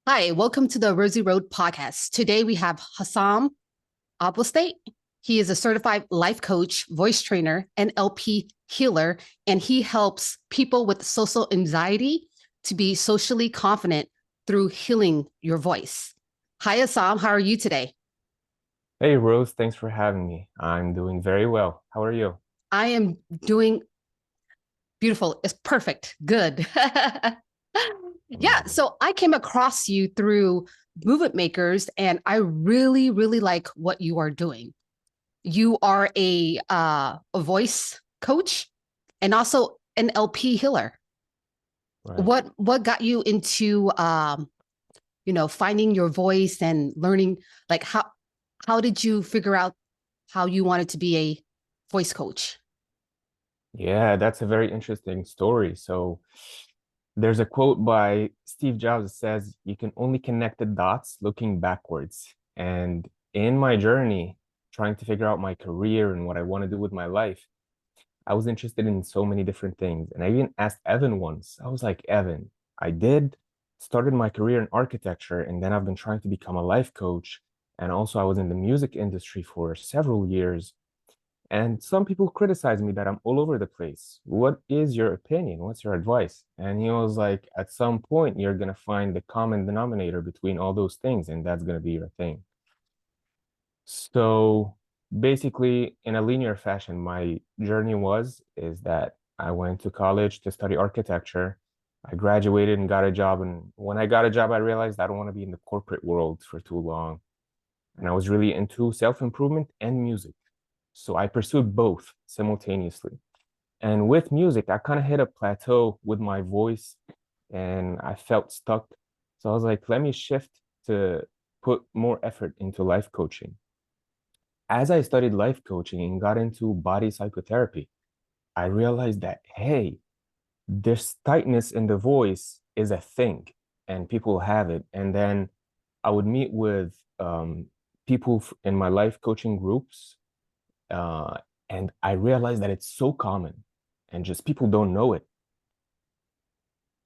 Hi, welcome to the Rosie Rose Podcast. Today we have Hossam Abostate. He is a certified life coach, voice trainer, and LP healer, and he helps people with social anxiety to be socially confident through healing your voice. Hi, Hossam. How are you today? Hey Rose, thanks for having me. I'm doing very well. How are you? I am doing beautiful. It's perfect. Good. Yeah. Mm. So I came across you through Movement Makers, and I really, really like what you are doing. You are a voice coach and also an LP healer. Right. What got you into finding your voice and learning like how did you figure out how you wanted to be a voice coach? Yeah, that's a very interesting story. So there's a quote by Steve Jobs that says, "You can only connect the dots looking backwards." And in my journey, trying to figure out my career and what I want to do with my life, I was interested in so many different things. And I even asked Evan once. I was like, Evan, I did started my career in architecture, and then I've been trying to become a life coach. And also, I was in the music industry for several years. And some people criticize me that I'm all over the place. What is your opinion? What's your advice? And he was like, at some point, you're going to find the common denominator between all those things, and that's going to be your thing. So basically, in a linear fashion, my journey is that I went to college to study architecture. I graduated and got a job. And when I got a job, I realized I don't want to be in the corporate world for too long. And I was really into self-improvement and music. So I pursued both simultaneously. And with music, I kind of hit a plateau with my voice and I felt stuck. So I was like, let me shift to put more effort into life coaching. As I studied life coaching and got into body psychotherapy, I realized that, hey, this tightness in the voice is a thing and people have it. And then I would meet with people in my life coaching groups, uh, and I realized that it's so common and just people don't know it.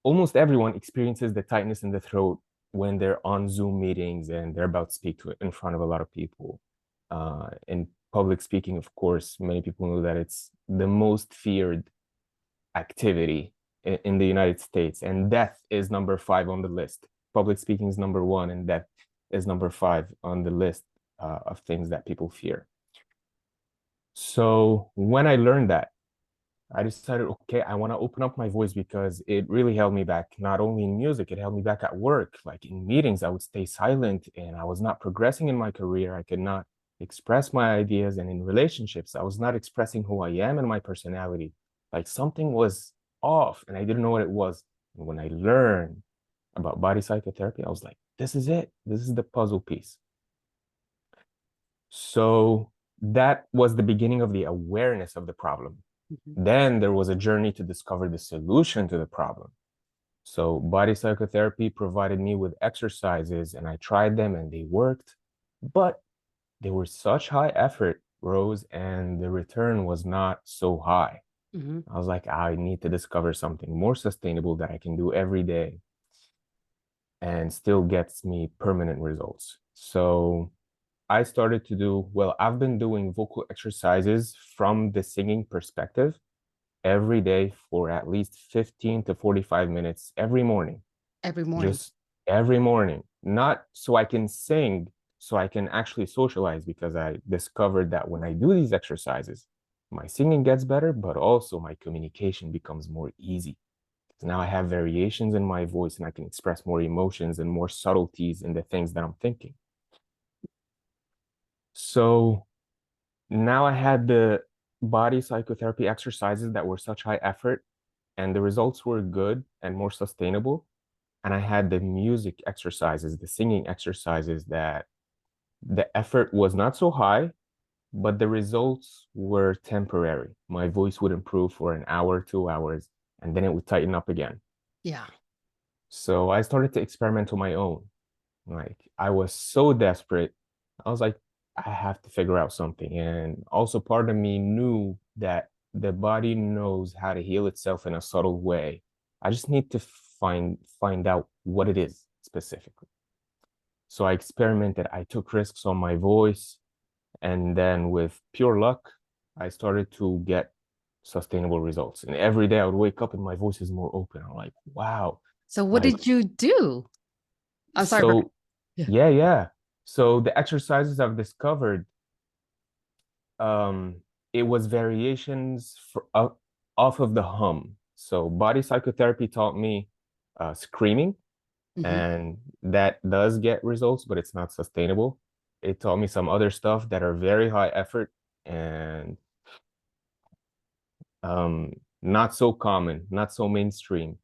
Almost everyone experiences the tightness in the throat when they're on Zoom meetings and they're about to speak to in front of a lot of people. In public speaking, of course, many people know that it's the most feared activity in the United States, and death is number five on the list. Public speaking is number one, and death is number five on the list of things that people fear. So when I learned that, I decided, okay, I want to open up my voice because it really held me back, not only in music, it held me back at work. Like in meetings, I would stay silent and I was not progressing in my career. I could not express my ideas. And in relationships, I was not expressing who I am and my personality. Like something was off and I didn't know what it was. And when I learned about body psychotherapy, I was like, this is it. This is the puzzle piece. So that was the beginning of the awareness of the problem. Mhm. Then there was a journey to discover the solution to the problem. So body psychotherapy provided me with exercises and I tried them and they worked, but they were such high effort, Rose, and the return was not so high. Mhm. I was like, I need to discover something more sustainable that I can do every day and still gets me permanent results. So I started to do, well, I've been doing vocal exercises from the singing perspective every day for at least 15 to 45 minutes every morning, Every morning. just every morning. Not so I can sing, so I can actually socialize, because I discovered that when I do these exercises, my singing gets better, but also my communication becomes more easy. Now I have variations in my voice and I can express more emotions and more subtleties in the things that I'm thinking. So now I had the body psychotherapy exercises that were such high effort and the results were good and more sustainable. And I had the music exercises, the singing exercises that the effort was not so high, but the results were temporary. My voice would improve for an hour, 2 hours, and then it would tighten up again. Yeah. So I started to experiment on my own. Like I was so desperate. I was like, I have to figure out something. And also part of me knew that the body knows how to heal itself in a subtle way. I just need to find out what it is specifically. So I experimented. I took risks on my voice. And then with pure luck, I started to get sustainable results. And every day I would wake up and my voice is more open. I'm like, wow. So what Like, did you do? I'm sorry. so Yeah. yeah. So the exercises I've discovered, um, it was variations off of the hum. So body psychotherapy taught me screaming, Mhm. and that does get results, but it's not sustainable. It taught me some other stuff that are very high effort and not so common, not so mainstream.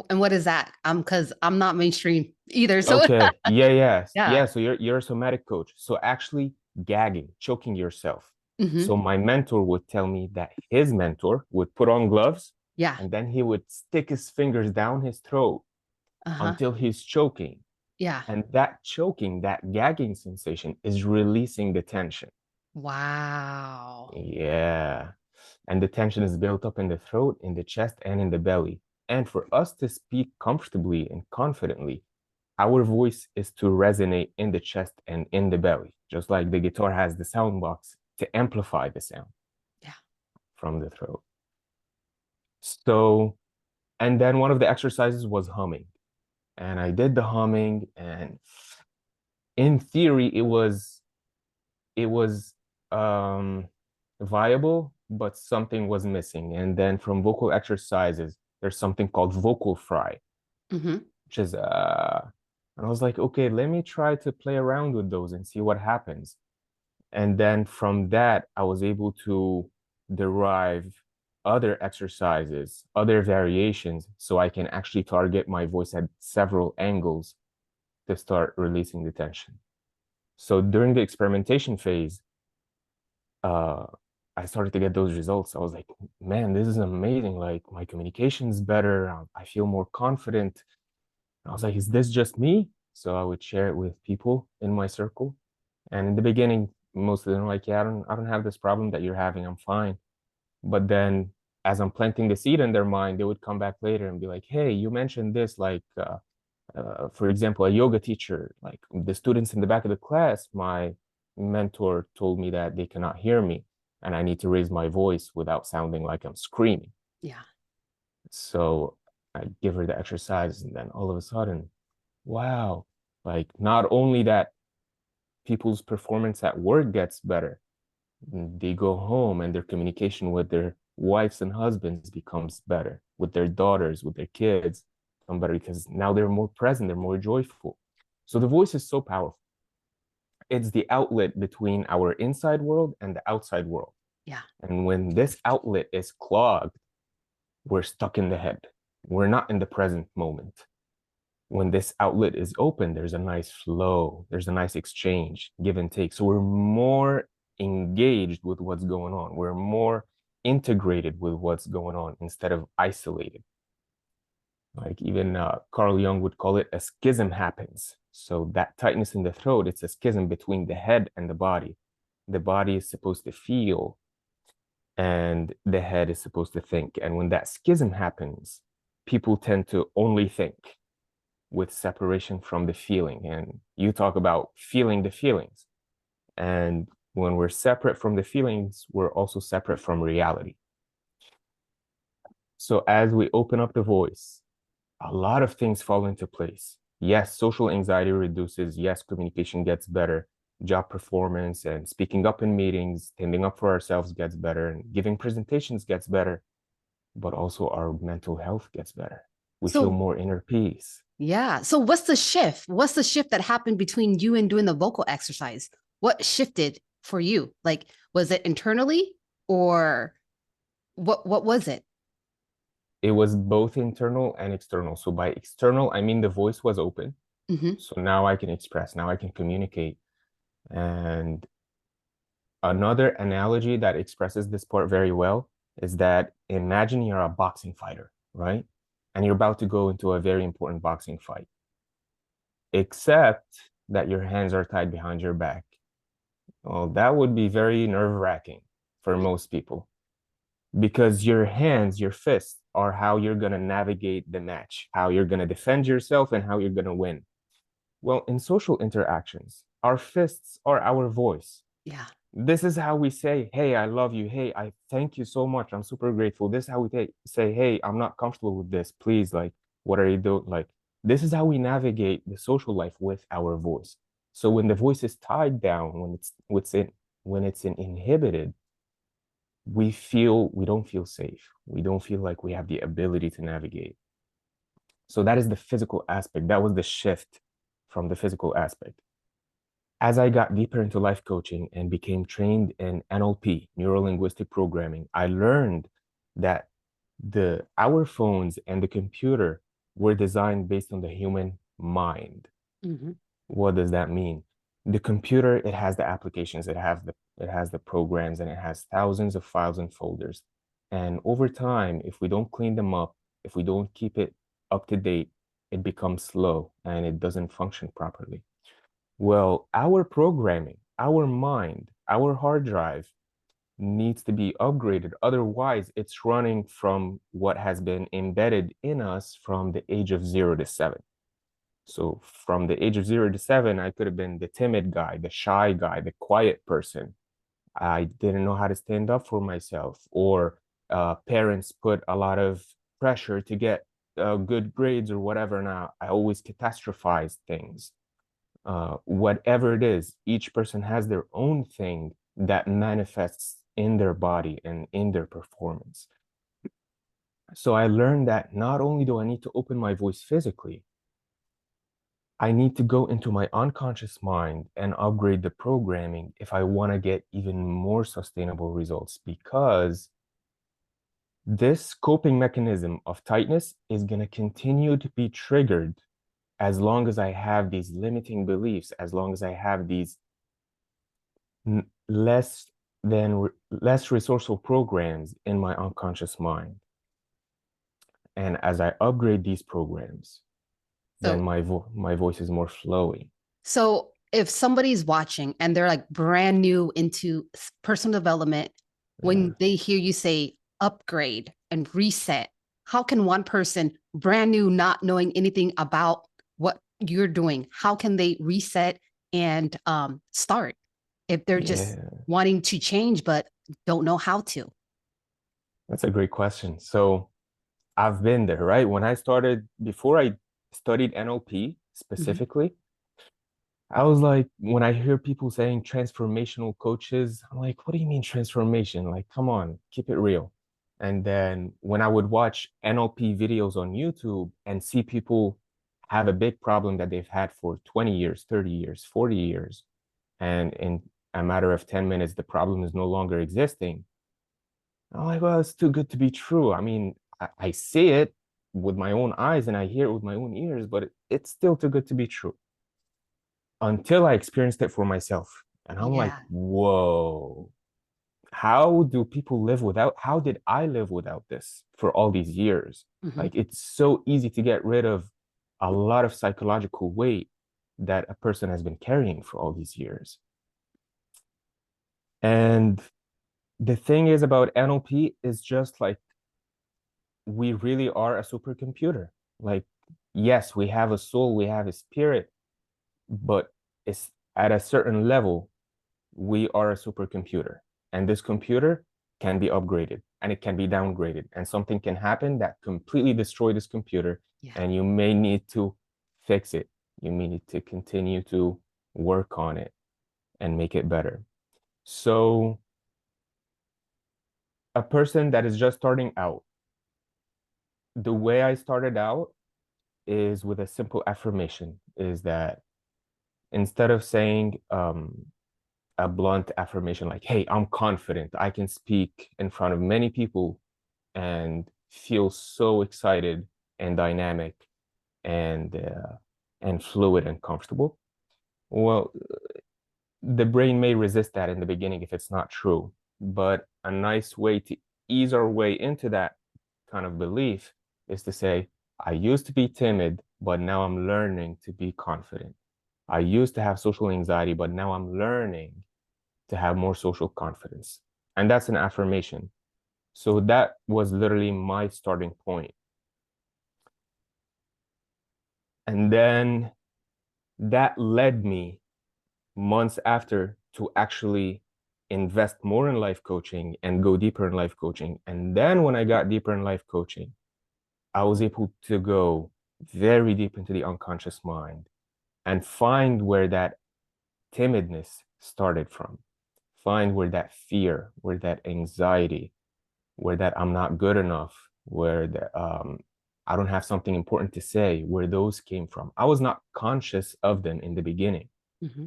And what is that? Because I'm not mainstream either. So Okay, yeah. yeah. So you're a somatic coach. So actually gagging, choking yourself. Hmm. So my mentor would tell me that his mentor would put on gloves Yeah. and then he would stick his fingers down his throat Uh-huh. until he's choking. Yeah. And that choking, that gagging sensation is releasing the tension. Wow. Yeah. And the tension is built up in the throat, in the chest, and in the belly. And for us to speak comfortably and confidently, our voice is to resonate in the chest and in the belly, just like the guitar has the sound box to amplify the sound Yeah. from the throat. So, and then one of the exercises was humming. And I did the humming, and in theory, it was um viable, but something was missing. And then from vocal exercises, there's something called vocal fry, Hmm. which is and I was like, okay, let me try to play around with those and see what happens. And then from that, I was able to derive other exercises, other variations, so I can actually target my voice at several angles to start releasing the tension. So during the experimentation phase, uh, I started to get those results. I was like, man, this is amazing. Like my communication's better. I feel more confident. I was like, is this just me? So I would share it with people in my circle. And in the beginning, most of them were like, yeah, I don't have this problem that you're having. I'm fine. But then as I'm planting the seed in their mind, they would come back later and be like, hey, you mentioned this, like, for example, a yoga teacher, like the students in the back of the class, my mentor told me that they cannot hear me and I need to raise my voice without sounding like I'm screaming. Yeah. So I give her the exercise, and then all of a sudden, wow, like not only that people's performance at work gets better, they go home and their communication with their wives and husbands becomes better, with their daughters, with their kids become better because now they're more present, they're more joyful. So the voice is so powerful. It's the outlet between our inside world and the outside world. Yeah. And when this outlet is clogged, we're stuck in the head. We're not in the present moment. When this outlet is open, there's a nice flow, there's a nice exchange, give and take. So we're more engaged with what's going on. We're more integrated with what's going on instead of isolated. Like even Carl Jung would call it a schism happens. So that tightness in the throat, it's a schism between the head and the body. The body is supposed to feel and the head is supposed to think. And when that schism happens, people tend to only think with separation from the feeling. And you talk about feeling the feelings. And when we're separate from the feelings, we're also separate from reality. So as we open up the voice, a lot of things fall into place. Yes, social anxiety reduces. Yes, communication gets better. Job performance and speaking up in meetings, standing up for ourselves gets better, and giving presentations gets better. But also our mental health gets better. We feel So more inner peace. yeah. So what's the shift? What's the shift that happened between you and doing the vocal exercise? What shifted for you? Like, was it internally or what was it? It was both internal and external. So by external, I mean the voice was open. Hmm. So now I can express, now I can communicate. And another analogy that expresses this part very well is that imagine you're a boxing fighter, right? And you're about to go into a very important boxing fight, except that your hands are tied behind your back. Well, that would be very nerve-wracking for most people because your hands, your fists are how you're going to navigate the match, how you're going to defend yourself, and how you're going to win. Well, in social interactions, our fists are our voice. Yeah. This is how we say, hey, I love you. Hey, I thank you so much. I'm super grateful. This is how we say, hey, I'm not comfortable with this. Please, like, what are you doing? Like, this is how we navigate the social life with our voice. So when the voice is tied down, when it's inhibited, we don't feel safe. We don't feel like we have the ability to navigate. So that is the physical aspect. That was the shift from the physical aspect. As I got deeper into life coaching and became trained in NLP, neuro linguistic programming, I learned that our phones and the computer were designed based on the human mind. Mm-hmm. What does that mean? The computer, it has the applications, it has the programs, and it has thousands of files and folders. And over time, if we don't clean them up, if we don't keep it up to date, it becomes slow and it doesn't function properly. Well, our programming, our mind, our hard drive needs to be upgraded. Otherwise, it's running from what has been embedded in us from the age of 0 to 7. So from the age of 0 to 7, I could have been the timid guy, the shy guy, the quiet person. I didn't know how to stand up for myself, or parents put a lot of pressure to get good grades or whatever. Now I always catastrophize things. Whatever it is, each person has their own thing that manifests in their body and in their performance. So I learned that not only do I need to open my voice physically, I need to go into my unconscious mind and upgrade the programming if I want to get even more sustainable results, because this coping mechanism of tightness is going to continue to be triggered as long as I have these limiting beliefs, as long as I have these less resourceful programs in my unconscious mind. And as I upgrade these programs, then So, my voice is more flowy. so if somebody's watching and they're like brand new into personal development, Yeah. when they hear you say upgrade and reset, how can one person brand new, not knowing anything about what you're doing, how can they reset and start if they're just Yeah, wanting to change but don't know how to? that's a great question. So I've been there, right? Before I studied NLP Mhm. specifically, I was like, when I hear people saying transformational coaches, I'm like, what do you mean transformation? Like, come on, keep it real. And then when I would watch NLP videos on YouTube and see people have a big problem that they've had for 20 years, 30 years, 40 years, and in a matter of 10 minutes, the problem is no longer existing. I'm like, well, it's too good to be true. I mean, I see it with my own eyes and I hear it with my own ears, but it's still too good to be true until I experienced it for myself. And I'm like, Yeah. whoa, how did I live without this for all these years? Mhm. Like, it's so easy to get rid of a lot of psychological weight that a person has been carrying for all these years. And the thing is about NLP is just like, we really are a supercomputer. Like, yes, we have a soul, we have a spirit, but it's at a certain level, we are a supercomputer. And this computer can be upgraded and it can be downgraded. And something can happen that completely destroy this computer. Yeah. And you may need to fix it. You may need to continue to work on it and make it better. So a person that is just starting out, the way I started out is with a simple affirmation, is that instead of saying a blunt affirmation like, hey, I'm confident, I can speak in front of many people and feel so excited and dynamic and fluid and comfortable. Well, the brain may resist that in the beginning if it's not true, but a nice way to ease our way into that kind of belief is to say, I used to be timid, but now I'm learning to be confident. I used to have social anxiety, but now I'm learning to have more social confidence. And that's an affirmation. So that was literally my starting point. And then that led me months after to actually invest more in life coaching and go deeper in life coaching. And then when I got deeper in life coaching, I was able to go very deep into the unconscious mind and find where that timidness started from, find where that fear, where that anxiety, where that I'm not good enough, where I don't have something important to say, where those came from. I was not conscious of them in the beginning. Mm-hmm.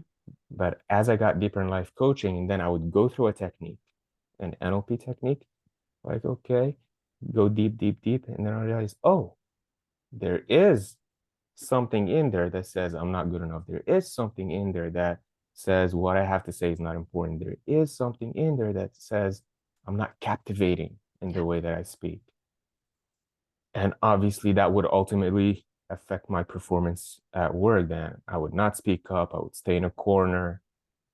But as I got deeper in life coaching, and then I would go through a technique, an NLP technique, like, okay, go deep, deep, deep. And then I realized, oh, there is something in there that says I'm not good enough. There is something in there that says what I have to say is not important. There is something in there that says I'm not captivating in the way that I speak. And obviously that would ultimately affect my performance at work. Then I would not speak up. I would stay in a corner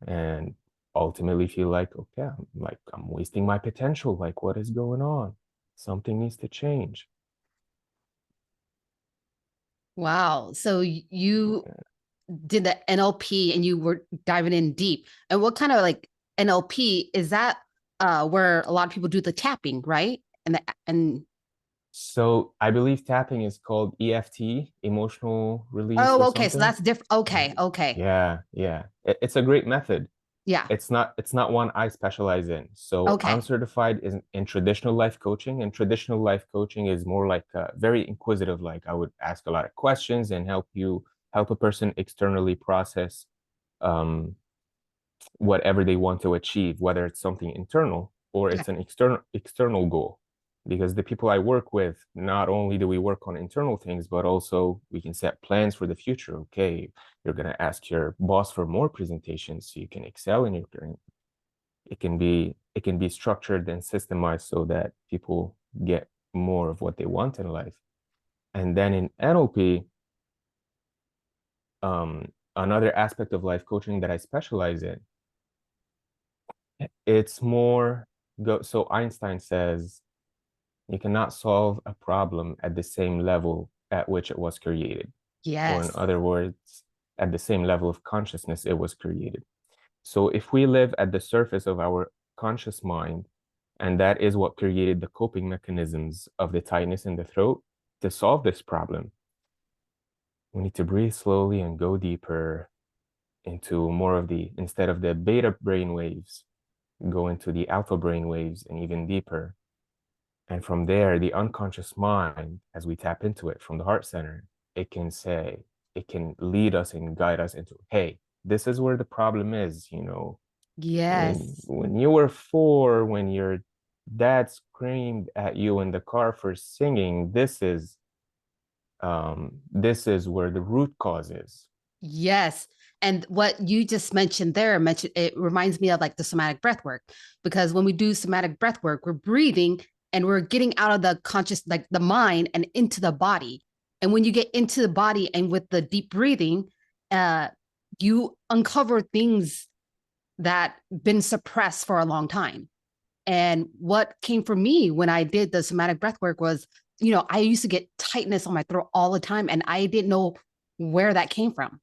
and ultimately feel like, okay, I'm wasting my potential. Like, what is going on? Something needs to change. Wow. So you did the NLP and you were diving in deep. And what kind of like NLP is that where a lot of people do the tapping, right? And So I believe tapping is called EFT, emotional release or oh, okay. So something. that's different. Okay, okay. Yeah, yeah. It's a great method. Yeah. It's not one I specialize in. So I'm Okay. certified in traditional life coaching, and traditional life coaching is more like very inquisitive. Like I would ask a lot of questions and help a person externally process um, whatever they want to achieve, whether it's something internal or Yeah. it's an external goal. Because the people I work with, not only do we work on internal things, but also we can set plans for the future. Okay, you're gonna ask your boss for more presentations so you can excel in your career. It can be structured and systemized so that people get more of what they want in life. And then in NLP, another aspect of life coaching that I specialize in, it's more so Einstein says you cannot solve a problem at the same level at which it was created, or in Yes. other words, at the same level of consciousness it was created. So if we live at the surface of our conscious mind, and that is what created the coping mechanisms of the tightness in the throat, to solve this problem, we need to breathe slowly and go deeper into more of instead of the beta brain waves, go into the alpha brain waves and even deeper. And from there, the unconscious mind, as we tap into it from the heart center, it can lead us and guide us into, hey, this is where the problem is. When Yes. when you were 4, when your dad screamed at you in the car for singing, this is where the root cause is. Yes. And what you just mentioned there, it reminds me of like the somatic breath work, because when we do somatic breath work, we're breathing and we're getting out of the conscious, like the mind and into the body. And when you get into the body and with the deep breathing, uh, you uncover things that been suppressed for a long time. And what came for me when I did the somatic breath work was, I used to get tightness on my throat all the time, and I didn't know where that came from.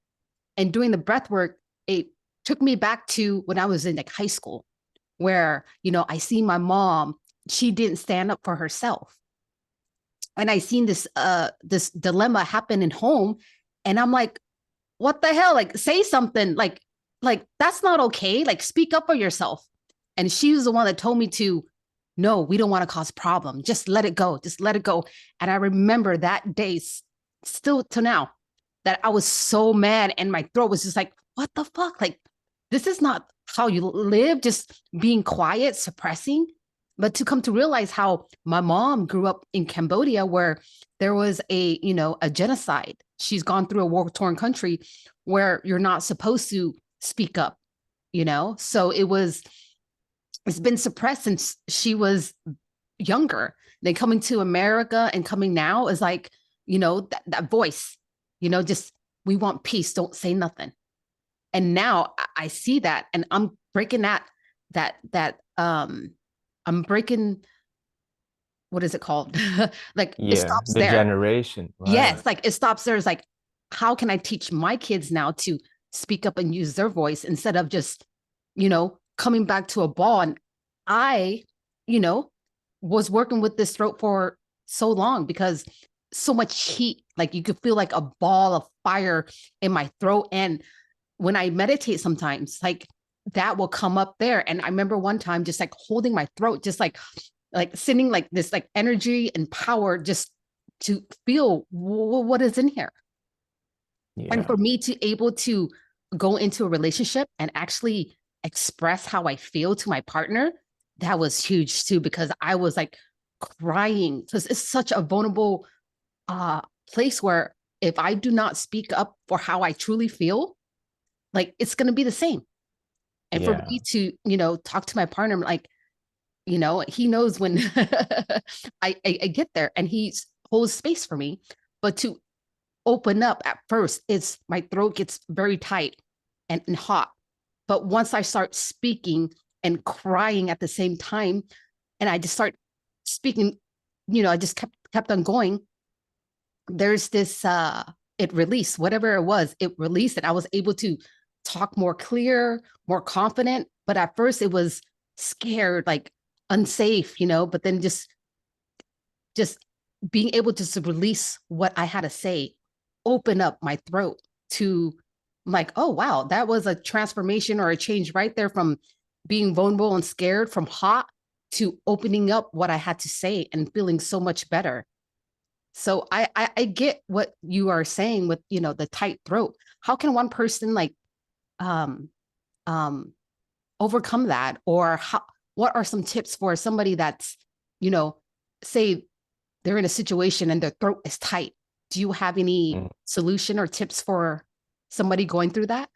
And doing the breath work, it took me back to when I was in like high school, where, I see my mom, she didn't stand up for herself. And I seen this dilemma happen in home. And I'm like, what the hell? Like, say something, like that's not okay. Like, speak up for yourself. And she was the one that told me to, no, we don't want to cause problem. Just let it go. Just let it go. And I remember that day still to now, that I was so mad and my throat was just like, what the fuck? Like, this is not how you live, just being quiet, suppressing. But to come to realize how my mom grew up in Cambodia, where there was a genocide. She's gone through a war-torn country where you're not supposed to speak up, So it's been suppressed since she was younger. Then coming to America and coming now is like, that voice, just we want peace, don't say nothing. And now I see that, and I'm breaking I'm breaking, what is it called? Like it Yeah, stops the there. generation, right? Yes, like it stops there. It's like how can I teach my kids now to speak up and use their voice instead of just, coming back to a ball? And I, you know, was working with this throat for so long because so much heat, like you could feel like a ball of fire in my throat. And when I meditate sometimes, like that will come up there. And I remember one time just like holding my throat, just like sending like this like energy and power just to feel what is in here. And for me to able to go into a relationship and actually express how I feel to my partner, that was huge too, because I was like crying because it's such a vulnerable place where if I do not speak up for how I truly feel, like it's going to be the same. And for me to, talk to my partner, like, he knows when I get there and he holds space for me, but to open up at first, it's my throat gets very tight and hot. But once I start speaking and crying at the same time, and I just start speaking, I just kept on going. There's this it released whatever it was, it released, and I was able to talk more clear, more confident. But at first it was scared, like unsafe, but then just being able to release what I had to say, open up my throat to like, oh, wow, that was a transformation or a change right there from being vulnerable and scared from hot to opening up what I had to say and feeling so much better. So I get what you are saying with, the tight throat. How can one person like um overcome that? Or what are some tips for somebody that's, say they're in a situation and their throat is tight? Do you have any solution or tips for somebody going through that?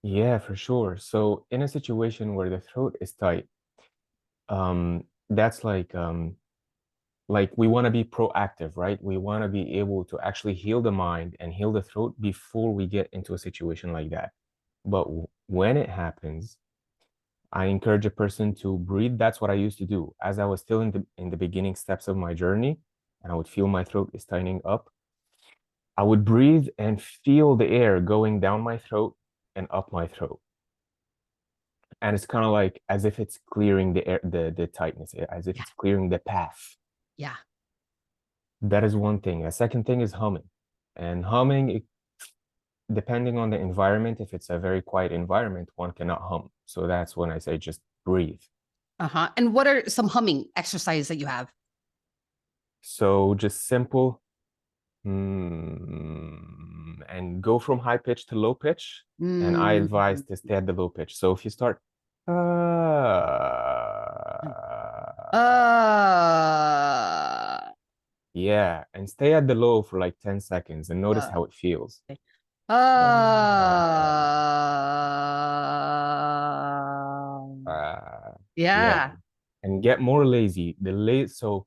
Yeah, for sure. So in a situation where the throat is tight, that's like we want to be proactive, right? We want to be able to actually heal the mind and heal the throat before we get into a situation like that. But when it happens, I encourage a person to breathe. That's what I used to do as I was still in the beginning steps of my journey, and I would feel my throat is tightening up. I would breathe and feel the air going down my throat and up my throat. And it's kind of like as if it's clearing the air, the tightness, as if it's clearing the path. Yeah. That is one thing. A second thing is humming. And humming, depending on the environment, if it's a very quiet environment, one cannot hum. So that's when I say just breathe. Uh-huh. And what are some humming exercises that you have? So just simple, and go from high pitch to low pitch. And I advise to stay at the low pitch. So if you start, yeah, and stay at the low for like 10 seconds and notice how it feels. Yeah. And get more lazy. So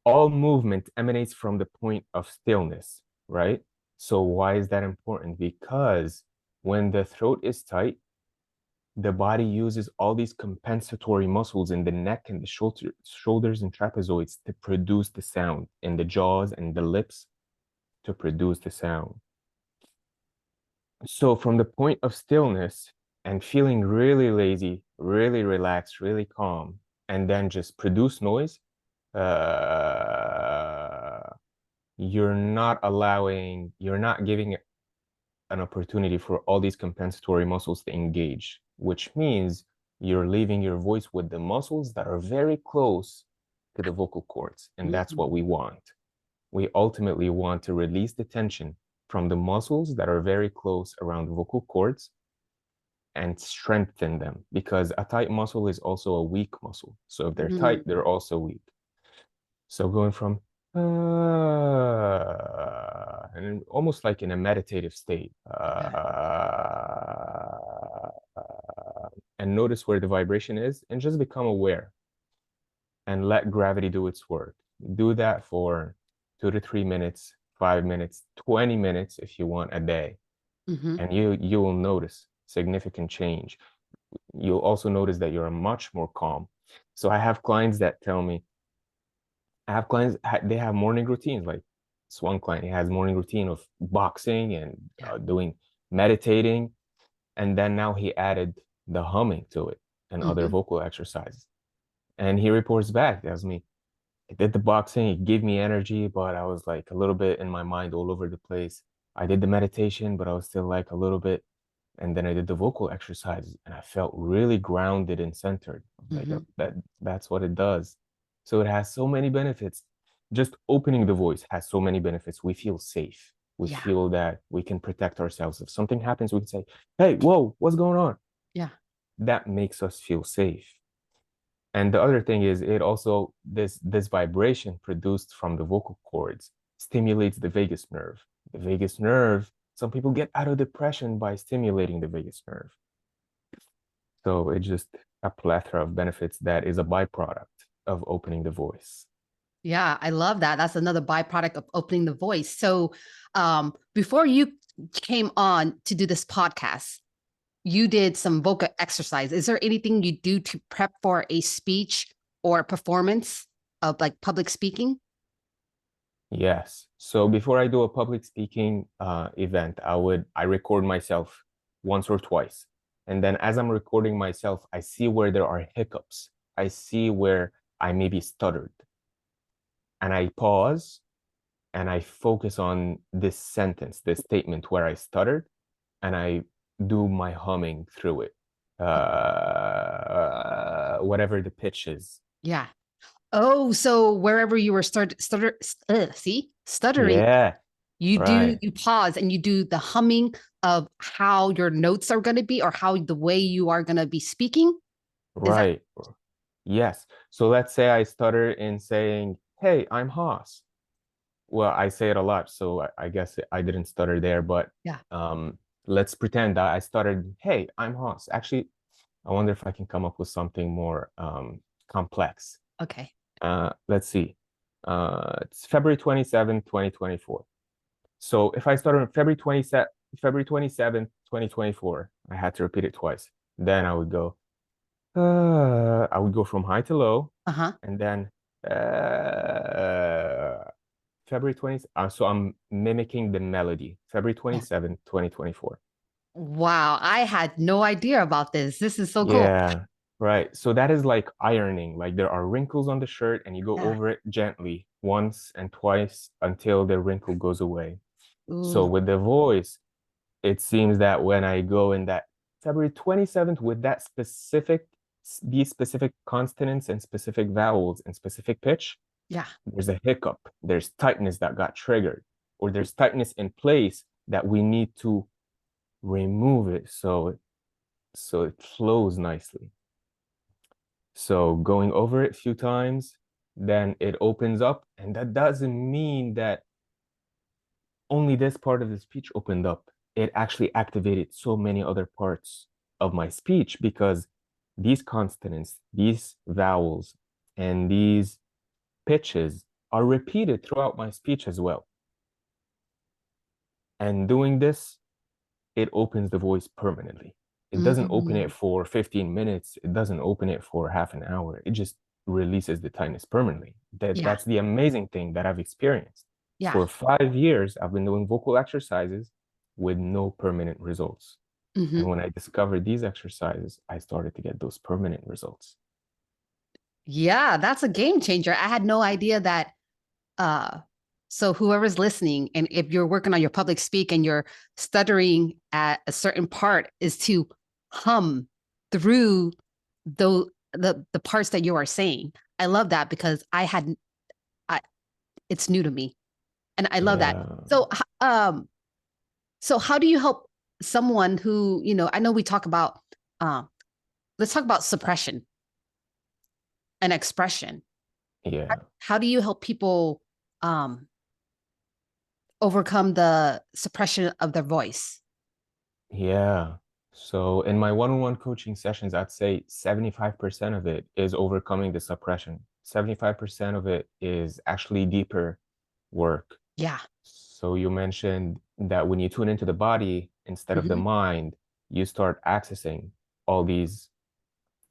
all movement emanates from the point of stillness, right? So why is that important? Because when the throat is tight, the body uses all these compensatory muscles in the neck and the shoulders and trapezoids to produce the sound, in the jaws and the lips to produce the sound. So from the point of stillness and feeling really lazy, really relaxed, really calm, and then just produce noise, you're not giving an opportunity for all these compensatory muscles to engage, which means you're leaving your voice with the muscles that are very close to the vocal cords. And that's what we want. We ultimately want to release the tension from the muscles that are very close around the vocal cords and strengthen them, because a tight muscle is also a weak muscle. So if they're tight, they're also weak. So going from and almost like in a meditative state, and notice where the vibration is and just become aware and let gravity do its work. Do that for 2 to 3 minutes, 5 minutes, 20 minutes if you want a day. And you will notice significant change. You'll also notice that you're much more calm. So I have clients that tell me, they have morning routines, like This one client, he has morning routine of boxing and Yeah. doing meditating, and then now he added the humming to it and other Hmm. vocal exercises. And he reports back, tells me, I did the boxing, it gave me energy, but I was like a little bit in my mind all over the place. I did the meditation, but I was still like a little bit. And then I did the vocal exercises and I felt really grounded and centered. Like Hmm. that's what it does. So it has so many benefits. Just opening the voice has so many benefits. We feel safe. We Yeah. feel that we can protect ourselves. If something happens, we can say, hey, whoa, what's going on? Yeah. That makes us feel safe. And the other thing is it also this vibration produced from the vocal cords stimulates the vagus nerve. The vagus nerve, some people get out of depression by stimulating the vagus nerve. So it's just a plethora of benefits that is a byproduct of opening the voice. Yeah, I love that. That's another byproduct of opening the voice. So, before you came on to do this podcast, you did some vocal exercise. Is there anything you do to prep for a speech or performance of like public speaking? Yes. So before I do a public speaking event, I record myself once or twice. And then as I'm recording myself, I see where there are hiccups. I see where I maybe stuttered. And I pause and I focus on this sentence, this statement where I stuttered, and I do my humming through it. Whatever the pitch is. Yeah. Oh, so wherever you were stuttering, Yeah, right, you pause and you do the humming of how your notes are going to be or how the way you are going to be speaking. Is that right. Yes. So let's say I stutter in saying, hey, I'm Haas. Well, I say it a lot, so I guess I didn't stutter there, but yeah. let's pretend that I stuttered, hey, I'm Haas. Actually, I wonder if I can come up with something more complex. Okay. Let's see. It's February 27th, 2024. So if I start on February 27th, 2024, I had to repeat it twice. Then I would go from high to low, Uh-huh. and then February 20th. So I'm mimicking the melody. February Yeah. 27th, 2024. Wow. I had no idea about this. This is so cool. Yeah, right. So that is like ironing. Like there are wrinkles on the shirt, and you go Yeah. over it gently once and twice until the wrinkle goes away. So Ooh. with the voice, it seems that when I go in that February 27th with that these specific consonants and specific vowels and specific pitch, Yeah. there's a hiccup, there's tightness that got triggered, or there's tightness in place that we need to remove it so it flows nicely. So going over it a few times, then it opens up, and that doesn't mean that only this part of the speech opened up. It actually activated so many other parts of my speech because these consonants, these vowels, and these pitches are repeated throughout my speech as well. And doing this, it opens the voice permanently. It doesn't open Mm. it for 15 minutes. It doesn't open it for half an hour. It just releases the tightness permanently. Yeah. That's the amazing thing that I've experienced. Yeah. For 5 years, I've been doing vocal exercises with no permanent results. Hmm. And when I discovered these exercises, I started to get those permanent results. Yeah. That's a game changer. I had no idea that. So whoever's listening, and if you're working on your public speak and you're stuttering at a certain part, is to hum through the parts that you are saying. I love that because I it's new to me, and I love that. Yeah. So so how do you help someone who, I know we talk about let's talk about suppression and expression. Yeah. How do you help people um overcome the suppression of their voice? Yeah. So in my one-on-one coaching sessions, I'd say 75% of it is overcoming the suppression. 75% of it is actually deeper work. Yeah. So you mentioned that when you tune into the body instead of the Hmm. mind, you start accessing all these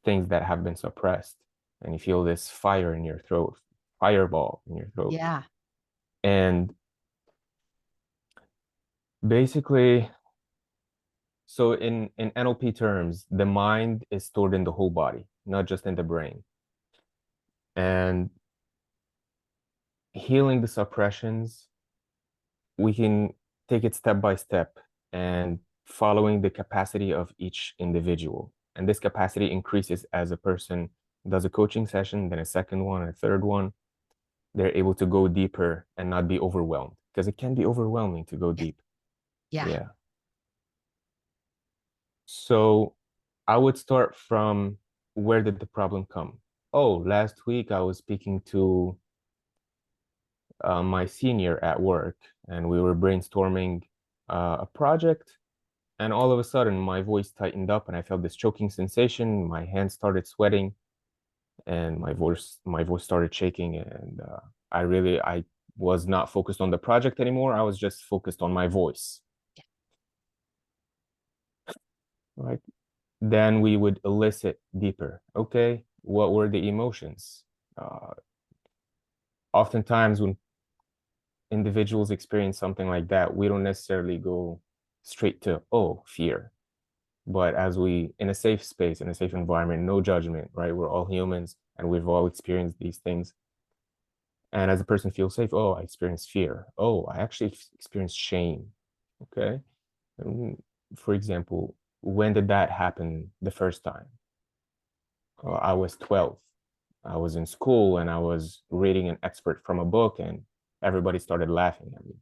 things that have been suppressed, and you feel this fire in your throat, fireball in your throat. Yeah. And Basically, so in NLP terms, the mind is stored in the whole body, not just in the brain. And healing the suppressions, we can take it step by step and following the capacity of each individual. And this capacity increases as a person does a coaching session, then a second one, a third one. They're able to go deeper and not be overwhelmed, because it can be overwhelming to go deep. Yeah. Yeah. So I would start from, where did the problem come? Oh, last week I was speaking to my senior at work, and we were brainstorming a project, and all of a sudden my voice tightened up and I felt this choking sensation. My hands started sweating and my voice started shaking, and I was not focused on the project anymore. I was just focused on my voice. Right. Then we would elicit deeper. Okay, what were the emotions? Oftentimes when individuals experience something like that, we don't necessarily go straight to, oh, fear. But as we, in a safe space, in a safe environment, no judgment, right? We're all humans and we've all experienced these things. And as a person feels safe, oh, I experienced fear. Oh, I actually experienced shame. Okay. For example, when did that happen the first time? I was 12. I was in school and I was reading an excerpt from a book and everybody started laughing at me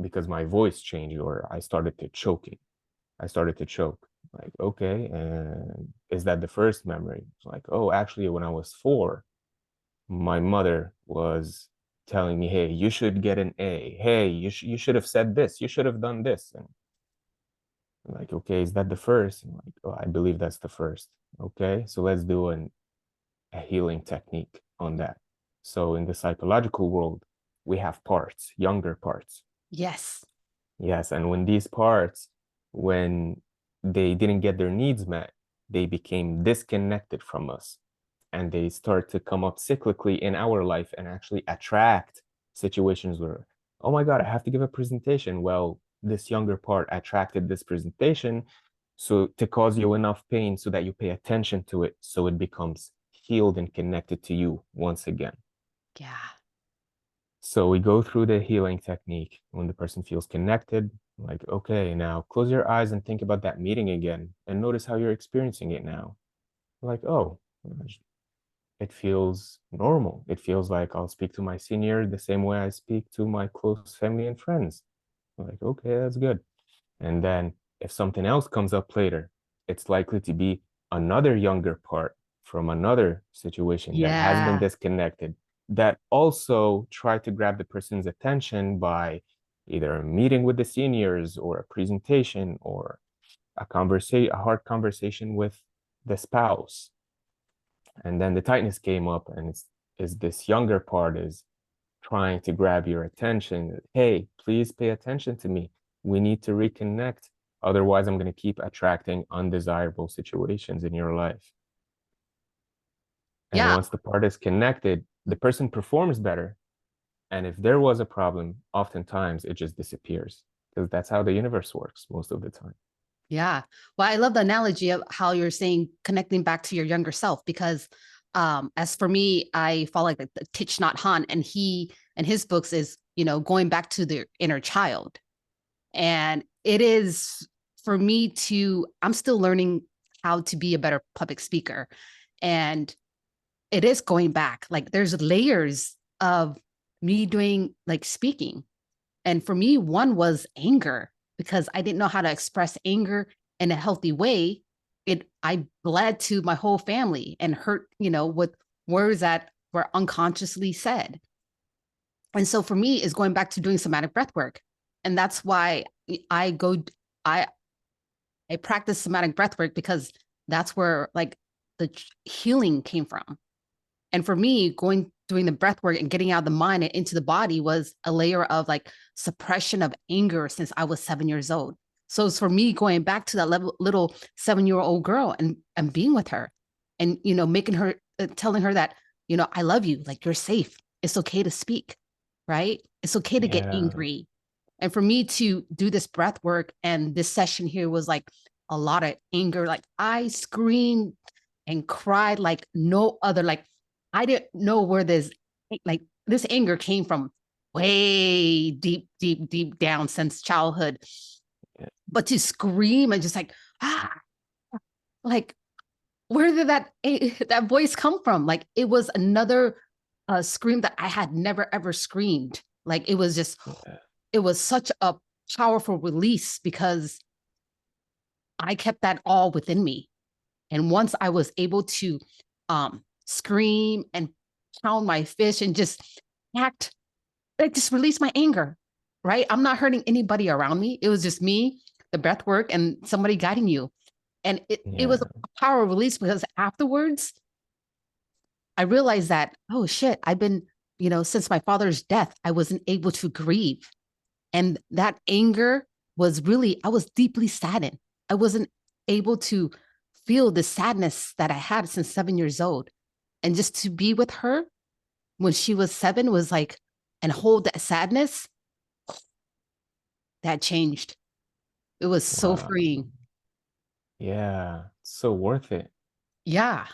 because my voice changed, or I started to choking. I started to choke. Like, okay, and is that the first memory? It's like, oh, actually, when I was 4, my mother was telling me, hey, you should get an A. Hey, you should have said this. You should have done this. And I'm like, okay, is that the first? I'm like, oh, I believe that's the first. Okay, so let's do a healing technique on that. So in the psychological world, we have parts, younger parts. Yes. Yes, and when these parts, when they didn't get their needs met, they became disconnected from us. And they start to come up cyclically in our life and actually attract situations where, oh my God, I have to give a presentation. Well, this younger part attracted this presentation, so to cause you enough pain so that you pay attention to it, so it becomes healed and connected to you once again. Yeah. So we go through the healing technique when the person feels connected, like, okay, now close your eyes and think about that meeting again and notice how you're experiencing it now. Like, oh, it feels normal. It feels like I'll speak to my senior the same way I speak to my close family and friends. Like, okay, that's good. And then if something else comes up later, it's likely to be another younger part from another situation that has been Yeah. disconnected, that also tried to grab the person's attention by either a meeting with the seniors or a presentation or a hard conversation with the spouse. And then the tightness came up, and is this younger part is trying to grab your attention. Hey, please pay attention to me. We need to reconnect. Otherwise, I'm going to keep attracting undesirable situations in your life. And Yeah. once the part is connected, the person performs better. And if there was a problem, oftentimes it just disappears, because that's how the universe works most of the time. Yeah. Well, I love the analogy of how you're saying connecting back to your younger self, because as for me, I follow like the Thich Nhat Hanh, and he and his books is, going back to the inner child. And it is for me I'm still learning how to be a better public speaker. And it is going back, like there's layers of me doing like speaking. And for me, one was anger, because I didn't know how to express anger in a healthy way. I bled to my whole family and hurt, with words that were unconsciously said. And so for me, is going back to doing somatic breath work. And that's why I go, I I practice somatic breath work, because that's where like the healing came from. And for me, doing the breath work and getting out of the mind and into the body was a layer of like suppression of anger since I was 7 years old. So it's for me going back to that little 7-year-old girl and being with her and, making her, telling her that, I love you, like you're safe. It's okay to speak, right? It's okay to get Yeah. angry. And for me to do this breath work and this session here was like a lot of anger. Like I screamed and cried like no other. Like I didn't know where this anger came from, way deep, deep, deep down since childhood. Yeah. But to scream and just like where did that voice come from? Like it was another scream that I had never ever screamed. Like it was just, Yeah. it was such a powerful release because I kept that all within me. And once I was able to scream and pound my fist and just act, like just release my anger, right? I'm not hurting anybody around me. It was just me, the breath work, and somebody guiding you. And it was a Yeah. power release because afterwards, I realized that, oh shit, I've been, since my father's death, I wasn't able to grieve. And that anger was really, I was deeply saddened. I wasn't able to feel the sadness that I had since 7 years old. And just to be with her when she was 7 was like, and hold that sadness, that changed. It was so Wow. freeing. Yeah. So worth it. Yeah.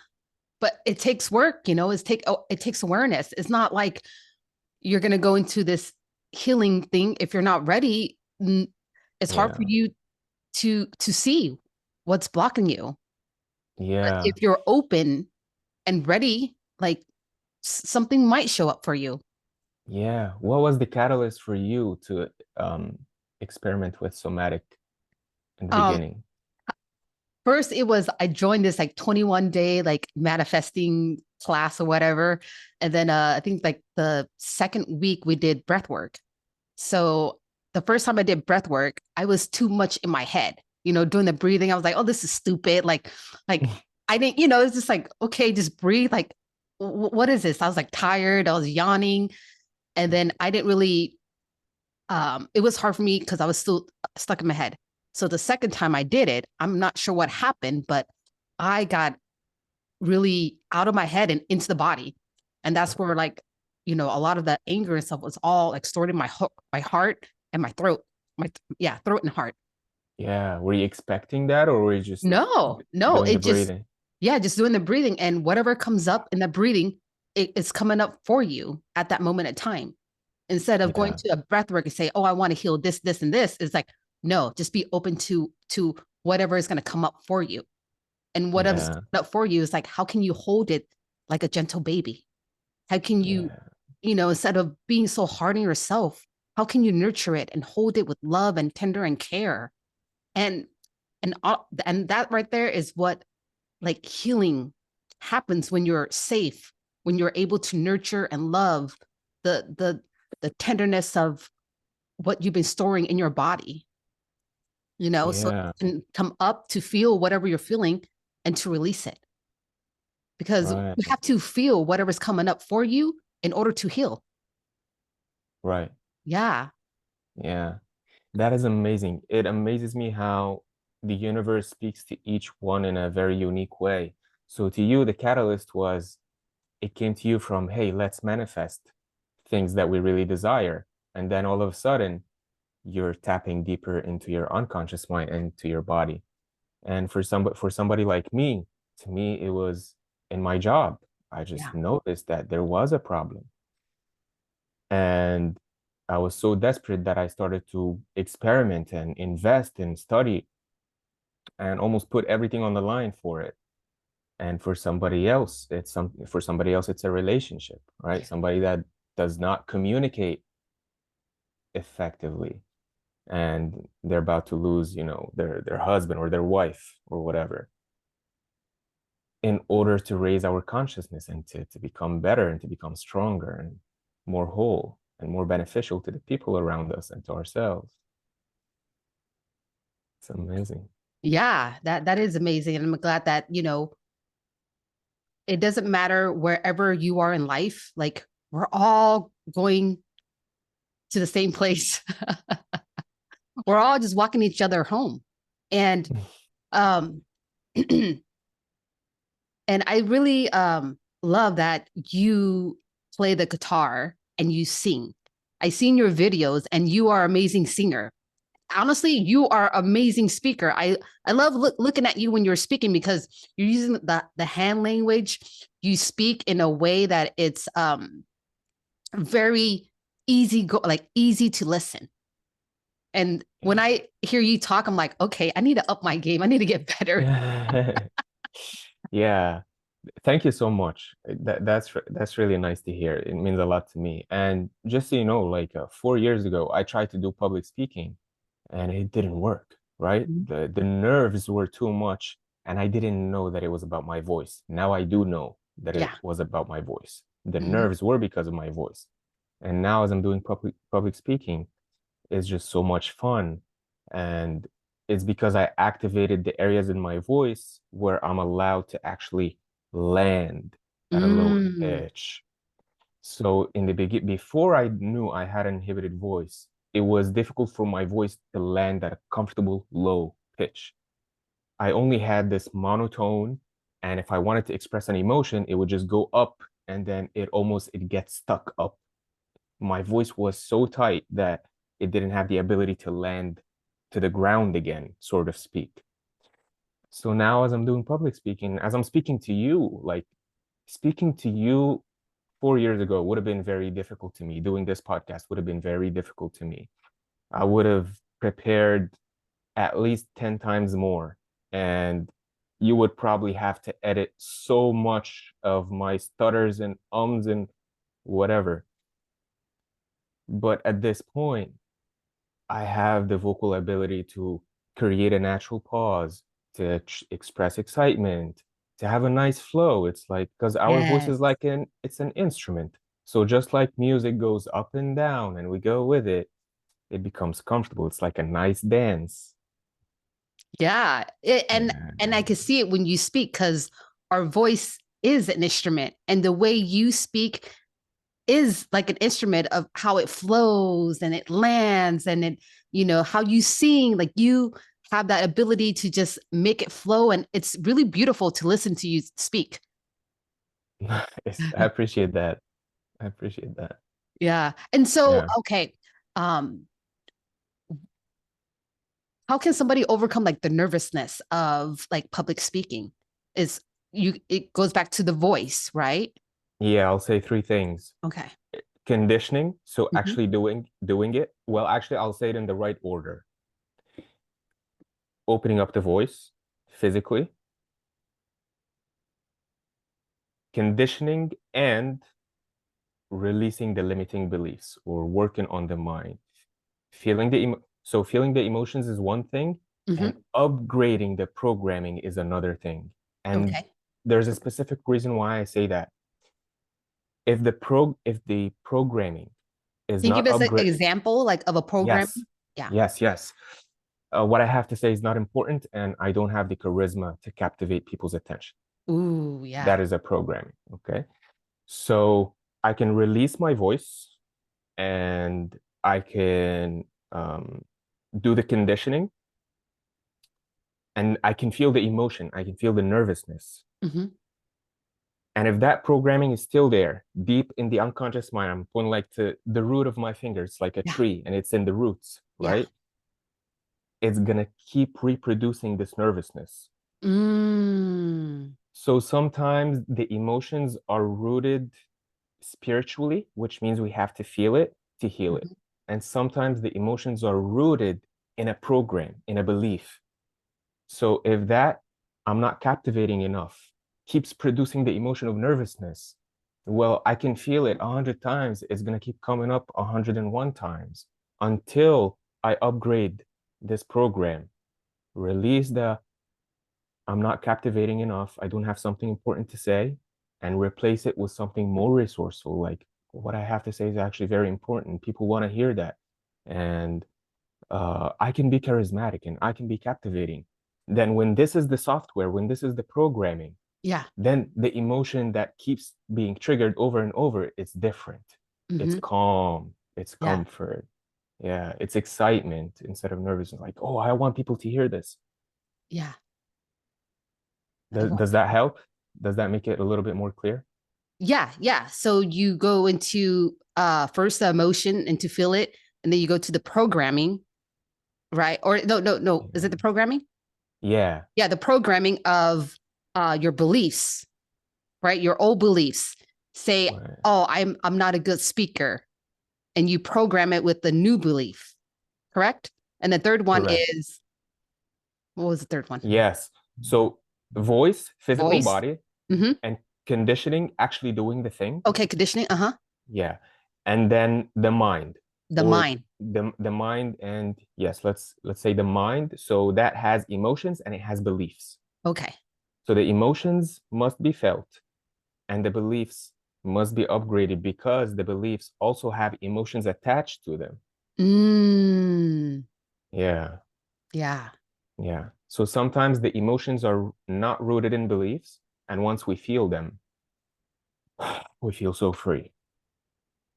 But it takes work, it takes awareness. It's not like you're going to go into this healing thing if you're not ready. It's hard for Yeah. you to see what's blocking you. But Yeah. if you're open and ready, like something might show up for you. Yeah. What was the catalyst for you to experiment with somatic in the Um, beginning? First, it was I joined this like 21 day like manifesting class or whatever, and then I think like the second week we did breath work. So the first time I did breath work, I was too much in my head, doing the breathing. I was like, oh, this is stupid. Like I didn't, it's just like, okay, just breathe. Like, what is this? I was like tired. I was yawning. And then I didn't really, it was hard for me because I was still stuck in my head. So the second time I did it, I'm not sure what happened, but I got really out of my head and into the body. And that's where like, a lot of the anger and stuff was all extorting my heart and my throat, throat and heart. Yeah. Were you expecting that, or were you just No, doing the it just, breathing? yeah, just doing the breathing and whatever comes up in that breathing, it's coming up for you at that moment in time. Instead of going Yeah. to a breath work and say, oh, I want to heal this, this, and this, it's like, no, just be open to whatever is going to come up for you. And whatever's Yeah. up for you is like, how can you hold it like a gentle baby? How can you, Yeah. instead of being so hard on yourself, how can you nurture it and hold it with love and tender and care? And and that right there is what like healing happens when you're safe, when you're able to nurture and love the tenderness of what you've been storing in your body, so Yeah. you can come up to feel whatever you're feeling and to release it. Because Right. you have to feel whatever's coming up for you in order to heal. Right. Yeah. Yeah. That is amazing. It amazes me how the universe speaks to each one in a very unique way. So to you, the catalyst was it came to you from, hey, let's manifest things that we really desire. And then all of a sudden, you're tapping deeper into your unconscious mind and to your body. And for somebody like me, to me, it was in my job. I Yeah. just noticed that there was a problem. And I was so desperate that I started to experiment and invest and study and almost put everything on the line for it. And for somebody else, it's a relationship, right? Somebody that does not communicate effectively and they're about to lose, their husband or their wife or whatever. In order to raise our consciousness and to become better and to become stronger and more whole and more beneficial to the people around us and to ourselves. It's amazing. Yeah, that is amazing. And I'm glad that, it doesn't matter wherever you are in life, like we're all going to the same place. We're all just walking each other home. And um and I really love that you play the guitar and you sing. I seen your videos, and you are an amazing singer. Honestly, you are an amazing speaker. I love looking at you when you're speaking, because you're using the hand language. You speak in a way that it's very easy to listen. And when I hear you talk, I'm like, okay, I need to up my game. I need to get better. Yeah. Thank you so much. That's really nice to hear. It means a lot to me. And just so you know, like 4 years ago, I tried to do public speaking and it didn't work, right? Mhm. The nerves were too much, and I didn't know that it was about my voice. Now I do know that it Yeah. was about my voice. The Mhm. nerves were because of my voice. And now as I'm doing public speaking, it's just so much fun. And it's because I activated the areas in my voice where I'm allowed to actually land at a lower Mm. pitch. So in the beginning, before I knew I had an inhibited voice, it was difficult for my voice to land at a comfortable low pitch. I only had this monotone, and if I wanted to express an emotion, it would just go up, and then it gets stuck up. My voice was so tight that it didn't have the ability to land to the ground again, sort of speak. So now as I'm doing public speaking, as I'm speaking to you, like speaking to you 4 years ago would have been very difficult to me. Doing this podcast would have been very difficult to me. I would have prepared at least 10 times more. And you would probably have to edit so much of my stutters and ums and whatever. But at this point, I have the vocal ability to create a natural pause, to express excitement, to have a nice flow. It's like, because our voice Yes. is like it's an instrument. So just like music goes up and down and we go with it, it becomes comfortable. It's like a nice dance. Yeah. And I can see it when you speak, because our voice is an instrument, and the way you speak is like an instrument of how it flows and it lands, and how you sing, like you have that ability to just make it flow, and it's really beautiful to listen to you speak. I appreciate that. I appreciate that. Yeah. And so, Yeah. okay, um, how can somebody overcome like the nervousness of like public speaking? Is it goes back to the voice, right? Yeah, I'll say three things. Okay. Conditioning, so Mhm. actually doing it. Well, actually, I'll say it in the right order. Opening up the voice physically, conditioning, and releasing the limiting beliefs or working on the mind. Feeling the emotions is one thing, and Mhm. upgrading the programming is another thing. And Okay. there's a specific reason why I say that. If the programming is Can you not give us an upgrade, example like of a program? yes, Yeah. yes. What I have to say is not important, and I don't have the charisma to captivate people's attention. Ooh, yeah. That is a programming. Okay. So I can release my voice and I can do the conditioning, and I can feel the emotion. I can feel the nervousness. Mhm. And if that programming is still there, deep in the unconscious mind, I'm pointing like to the root of my finger. It's like a Yeah. tree and it's in the roots, Yeah. right? It's gonna keep reproducing this nervousness. Mm. So sometimes the emotions are rooted spiritually, which means we have to feel it to heal it. Mhm. And sometimes the emotions are rooted in a program, in a belief. So if that I'm not captivating enough keeps producing the emotion of nervousness, well, I can feel it 100 times. It's going to keep coming up 101 times until I upgrade this program, release the I'm not captivating enough. I don't have something important to say, and replace it with something more resourceful. Like what I have to say is actually very important. People want to hear that. And I can be charismatic and I can be captivating. Then, when this is the software, when this is the programming, Yeah. then the emotion that keeps being triggered over and over, it's different. It's Mhm. calm, it's Yeah. comfort. Yeah, it's excitement instead of nervousness. Like, oh, I want people to hear this. Yeah. I Does, love does that help? Does that make it a little bit more clear? Yeah. So you go into first the emotion and to feel it, and then you go to the programming, right? Or no. Is it the programming? Yeah. Yeah, the programming of your beliefs, right? Your old beliefs say, Right. "Oh, I'm not a good speaker," and you program it with the new belief, correct? And the third one Correct. is, what was the third one? Yes. So voice, physical Voice. body, Mm-hmm. and conditioning, actually doing the thing. Okay, conditioning. Uh huh. Yeah. And then the mind, The or mind. the mind, and yes, let's say the mind. So that has emotions and it has beliefs. Okay. So the emotions must be felt and the beliefs must be upgraded because the beliefs also have emotions attached to them. Mm, Yeah. yeah. Yeah. So sometimes the emotions are not rooted in beliefs, and once we feel them, we feel so free.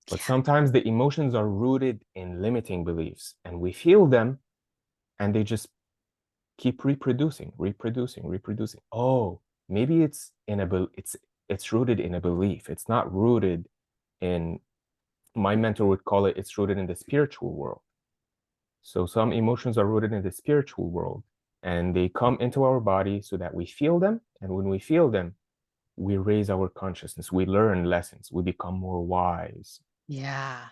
But Yeah. sometimes the emotions are rooted in limiting beliefs, and we feel them, and they just keep reproducing. Oh, maybe it's rooted in a belief. It's not rooted in, my mentor would call it, it's rooted in the spiritual world. So some emotions are rooted in the spiritual world, and they come into our body so that we feel them. And when we feel them, we raise our consciousness, we learn lessons, we become more wise. Yeah.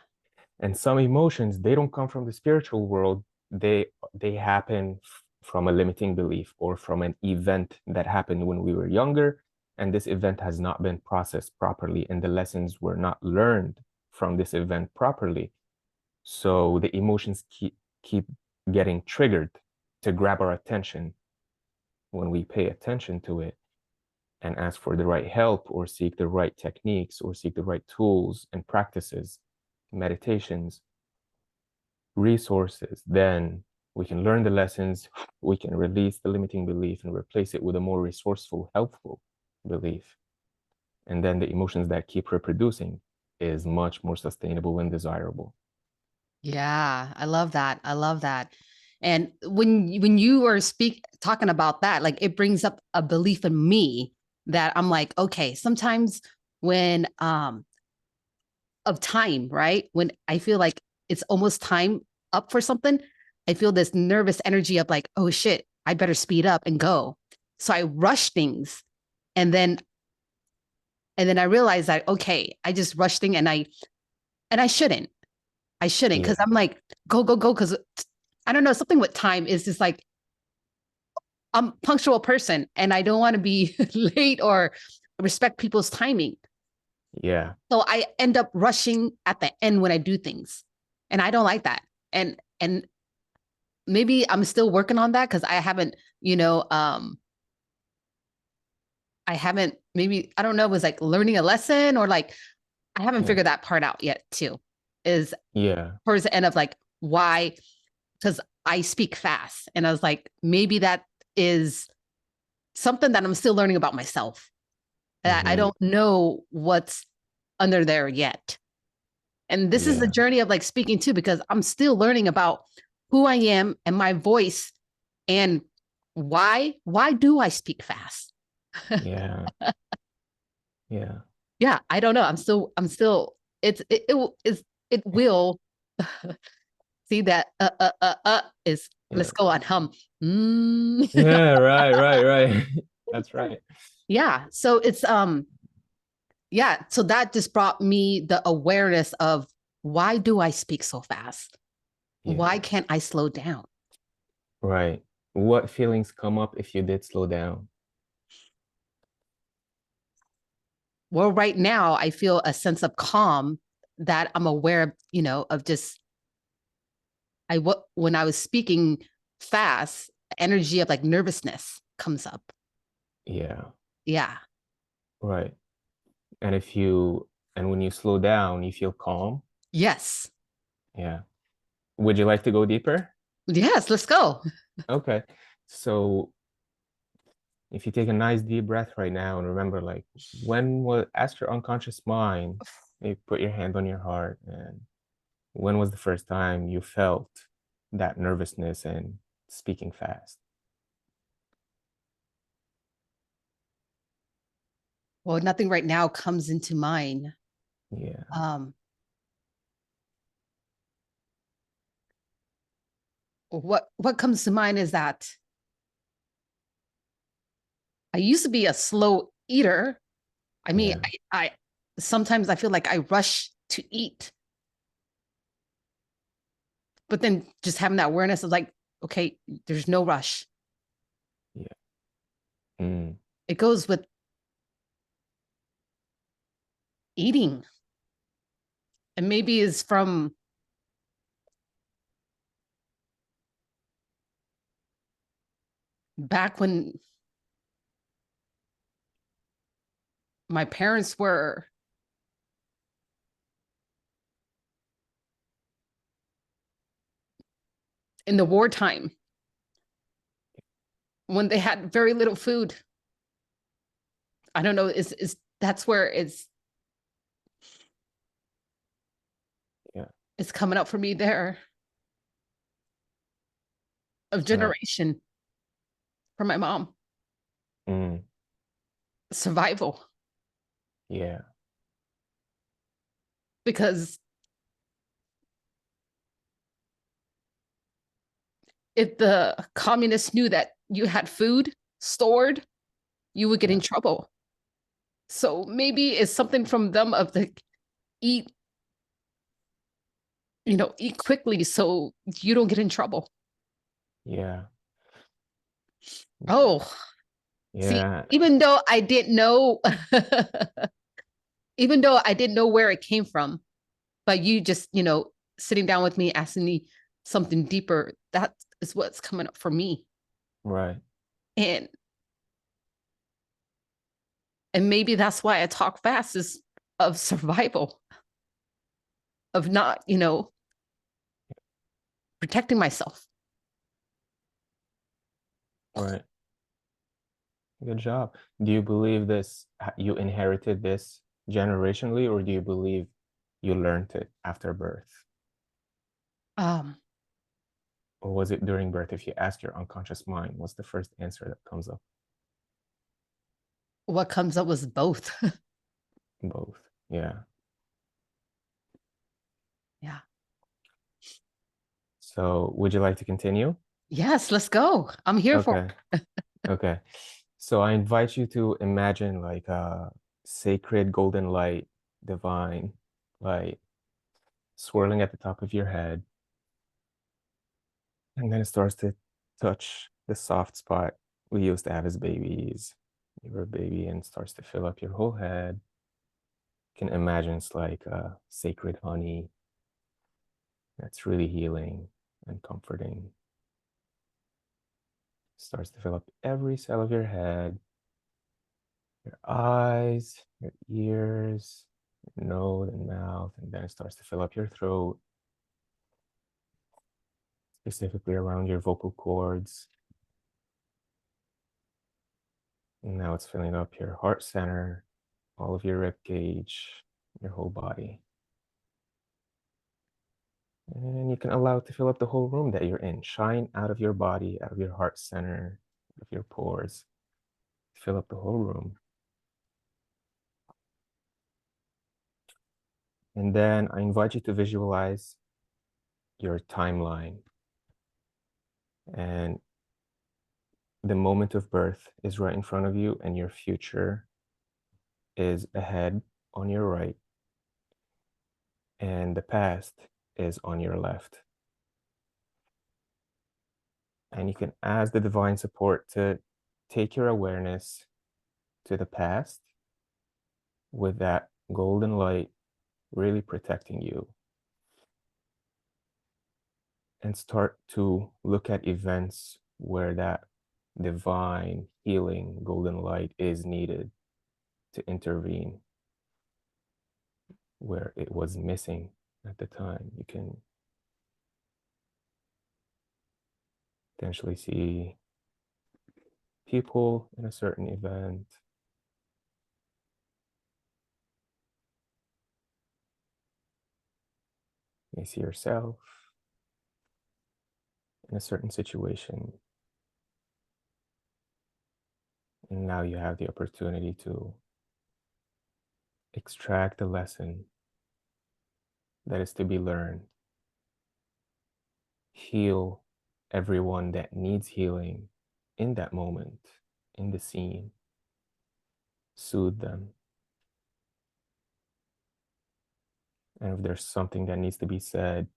And some emotions, they don't come from the spiritual world. They happen from a limiting belief or from an event that happened when we were younger, and this event has not been processed properly, and the lessons were not learned from this event properly. So the emotions keep getting triggered to grab our attention. When we pay attention to it and ask for the right help, or seek the right techniques, or seek the right tools and practices, meditations, resources, then we can learn the lessons, we can release the limiting belief and replace it with a more resourceful, helpful belief. And then the emotions that keep reproducing is much more sustainable and desirable. Yeah. I love that. I love that. And when you are talking about that, like it brings up a belief in me that I'm like, okay, sometimes when of time, right? When I feel like it's almost time up for something, I feel this nervous energy of like, oh shit, I better speed up and go. So I rush things, and then I realize that okay, I just rush things, and I shouldn't. I shouldn't, because Yeah. I'm like, go, because I don't know, something with time is just like I'm a punctual person and I don't want to be late or respect people's timing. Yeah. So I end up rushing at the end when I do things. And I don't like that. And maybe I'm still working on that because I haven't, I haven't, maybe I don't know, it was like learning a lesson, or like I haven't Yeah. figured that part out yet too. Is Yeah. towards the end of like why, because I speak fast. And I was like, maybe that is something that I'm still learning about myself. I Mm-hmm. don't know what's under there yet. And this is the Yeah. journey of like speaking too, because I'm still learning about who I am and my voice, and why do I speak fast? Yeah. Yeah. Yeah, I don't know. It will see that is, Yeah. let's go on hum. Mm. Yeah. Right. That's right. Yeah. So it's yeah, so that just brought me the awareness of why do I speak so fast? Yeah. Why can't I slow down? Right. What feelings come up if you did slow down? Well, right now I feel a sense of calm that I'm aware of, of just when I was speaking fast, energy of like nervousness comes up. Yeah. Yeah. Right. And when you slow down, you feel calm. Yes. Yeah. Would you like to go deeper? Yes, let's go. Okay. So if you take a nice deep breath right now and remember, like, ask your unconscious mind, maybe put your hand on your heart, and when was the first time you felt that nervousness and speaking fast? Well, nothing right now comes into mind. Yeah. What comes to mind is that I used to be a slow eater. I mean, Yeah. I sometimes I feel like I rush to eat, but then just having that awareness of like, okay, there's no rush. Yeah. Mm. It goes with eating, and maybe is from back when my parents were in the wartime when they had very little food. I don't know, is that's where Yeah. it's coming up for me there of Right. generation from my mom. Mm. Survival. Yeah. Because if the communists knew that you had food stored, you would get Yeah. in trouble. So maybe it's something from them of the eat, eat quickly so you don't get in trouble. Yeah. Oh, see, Yeah. even though I didn't know, even though I didn't know where it came from, but you just, sitting down with me, asking me something deeper, that is what's coming up for me. Right. And and maybe that's why I talk fast is of survival, of not, protecting myself. Right. Good job. Do you believe this, you inherited this generationally, or do you believe you learned it after birth? Um, Or was it during birth? If you ask your unconscious mind, what's the first answer that comes up? what comes up was both. Both. Yeah. Yeah. So would you like to continue? Yes, let's go. I'm here for Okay. Okay. So I invite you to imagine like a sacred golden light, divine light, swirling at the top of your head. And then it starts to touch the soft spot we used to have as babies. You were a baby and starts to fill up your whole head. You can imagine it's like sacred honey that's really healing and comforting. Starts to fill up every cell of your head, your eyes, your ears, your nose and mouth, and then it starts to fill up your throat, specifically around your vocal cords. And now it's filling up your heart center, all of your rib cage, your whole body. And you can allow it to fill up the whole room that you're in. Shine out of your body, out of your heart center, out of your pores. Fill up the whole room. And then I invite you to visualize your timeline. And the moment of birth is right in front of you, and your future is ahead on your right, and the past is on your left. And you can ask the divine support to take your awareness to the past with that golden light really protecting you, and start to look at events where that divine healing golden light is needed to intervene, where it was missing at the time. You can potentially see people in a certain event. You may see yourself in a certain situation. And now you have the opportunity to extract the lesson that is to be learned, heal everyone that needs healing in that moment, in the scene, soothe them. And if there's something that needs to be said,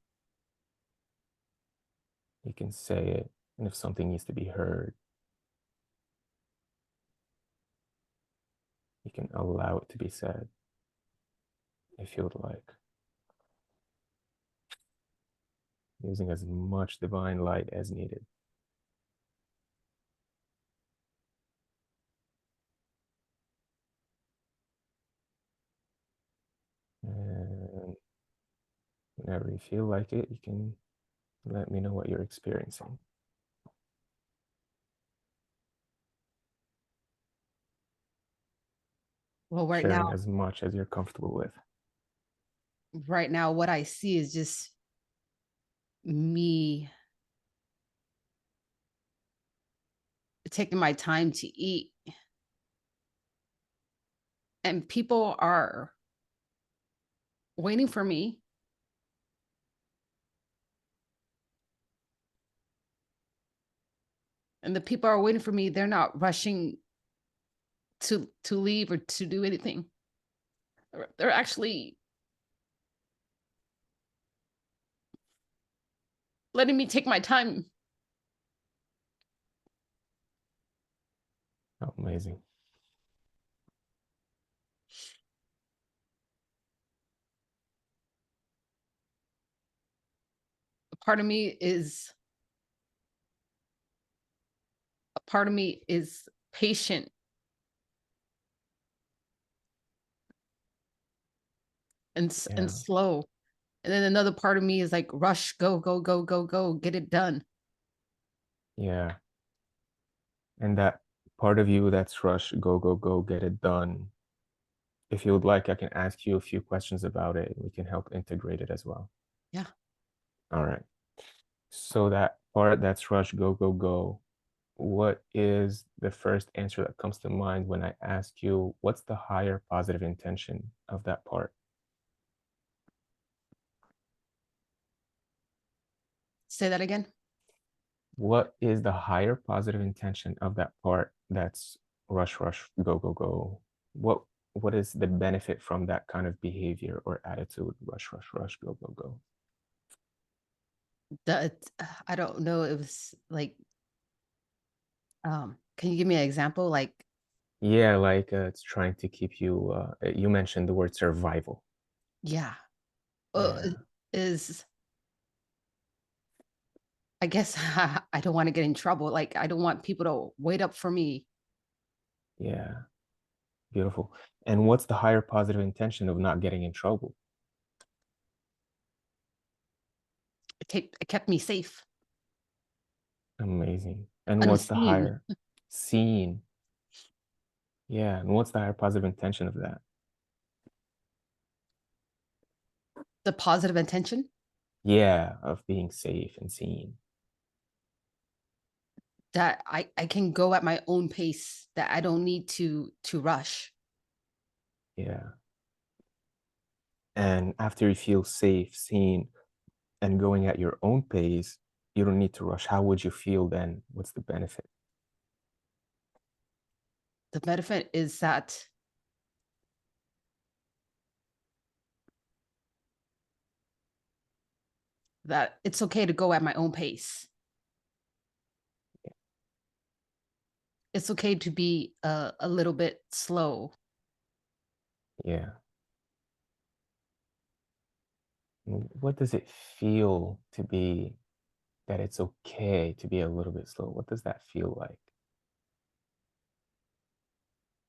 you can say it. And if something needs to be heard, you can allow it to be said if you would like. Using as much divine light as needed. And whenever you feel like it, you can let me know what you're experiencing. Well, Sharing as much as you're comfortable with. right now, what I see is just me taking my time to eat. And people are waiting for me. And the people are waiting for me. They're not rushing to leave or to do anything. They're actually letting me take my time. Oh, amazing. Part of me is patient and slow. And then another part of me is like, rush, go, go, go, go, go, get it done. Yeah. And that part of you that's rush, go, go, go, get it done. If you would like, I can ask you a few questions about it and we can help integrate it as well. Yeah. All right. So that part that's rush, go, go, go. What is the first answer that comes to mind when I ask you, what's the higher positive intention of that part? Say that again. What is the higher positive intention of that part that's rush, rush, go, go, go? What is the benefit from that kind of behavior or attitude? Rush, rush, rush, go, go, go. I don't know. It was like, can you give me an example? Like, Yeah, like it's trying to keep you, you mentioned the word survival. yeah. Yeah. Is I guess I don't want to get in trouble. Like, I don't want people to wait up for me. Yeah. Beautiful. And what's the higher positive intention of not getting in trouble? It kept me safe. Amazing. And what's the Unseen. higher seen? Yeah. And what's the higher positive intention of that? The positive intention Yeah, of being safe and seen. that I can go at my own pace, that I don't need to rush. Yeah. And after you feel safe, seen, and going at your own pace, you don't need to rush. How would you feel then? What's the benefit? The benefit is that it's okay to go at my own pace. It's okay to be a little bit slow. Yeah. What does it feel to be that it's okay to be a little bit slow? What does that feel like?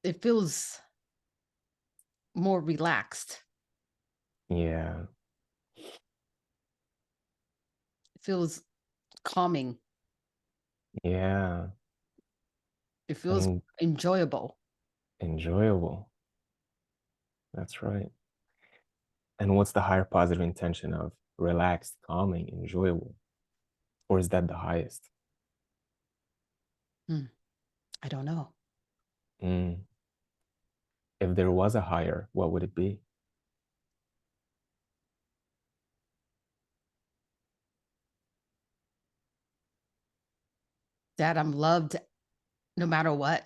It feels more relaxed. Yeah. It feels calming. Yeah. It feels And enjoyable. enjoyable. That's right. And what's the higher positive intention of relaxed, calming, enjoyable? Or is that the highest? I don't know. If if there was a higher, what would it be? That I'm loved no matter what.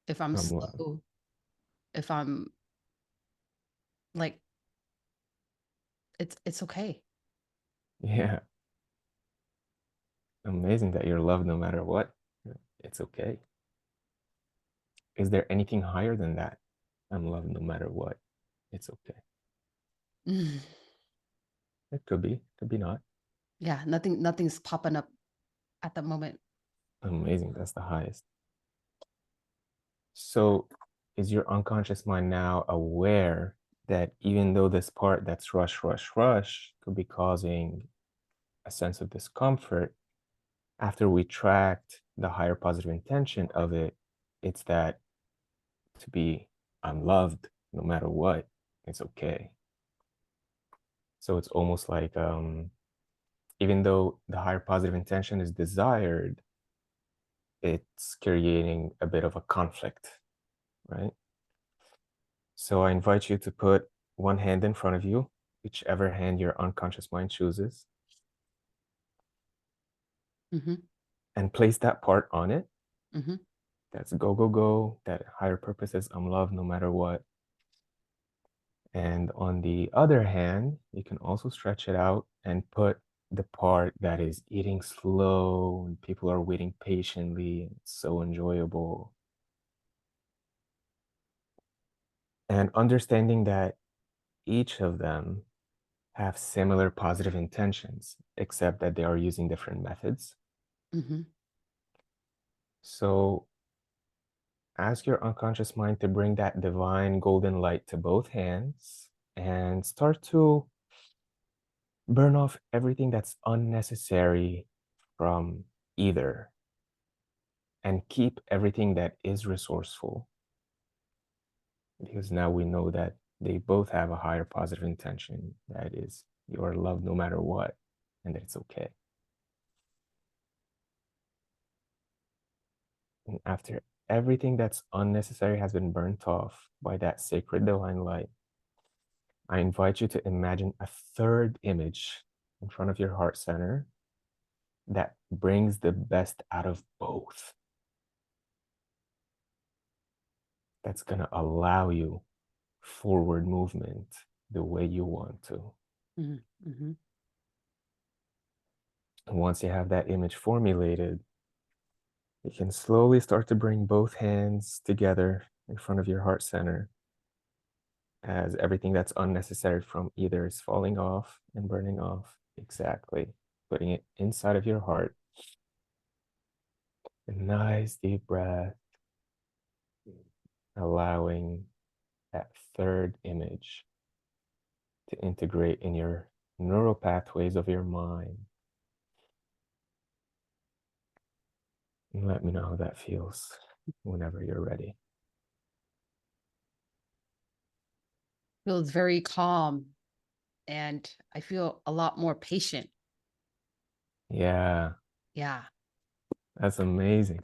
If I'm I'm like, slow, if I'm like, it's okay. yeah, amazing that you're loved no matter what. It's okay. Is there anything higher than that? I'm loved no matter what. It's okay. Mm. It could be not. Yeah, nothing's popping up at the moment. Amazing. That's the highest. So, is your unconscious mind now aware that even though this part that's rush, rush, rush could be causing a sense of discomfort, after we tracked the higher positive intention of it, it's that to be unloved no matter what, it's okay. So it's almost like even though the higher positive intention is desired, it's creating a bit of a conflict, right? So I invite you to put one hand in front of you, whichever hand your unconscious mind chooses, Mm-hmm. and place that part on it. Mm-hmm. That's go, go, go. That higher purpose is I'm loved no matter what. And on the other hand, you can also stretch it out and put the part that is eating slow and people are waiting patiently. And it's so enjoyable. And understanding that each of them have similar positive intentions, except that they are using different methods. Mm-hmm. So ask your unconscious mind to bring that divine golden light to both hands and start to burn off everything that's unnecessary from either and keep everything that is resourceful. Because now we know that they both have a higher positive intention that is you are loved no matter what and that it's okay. And after everything that's unnecessary has been burnt off by that sacred divine light, I invite you to imagine a third image in front of your heart center that brings the best out of both. That's going to allow you forward movement the way you want to. Mm-hmm. Mm-hmm. And once you have that image formulated, you can slowly start to bring both hands together in front of your heart center as everything that's unnecessary from either is falling off and burning off. Exactly. Putting it inside of your heart. A nice deep breath, allowing that third image to integrate in your neural pathways of your mind. And let me know how that feels whenever you're ready. Feels very calm, and I feel a lot more patient. Yeah, Yeah. that's amazing.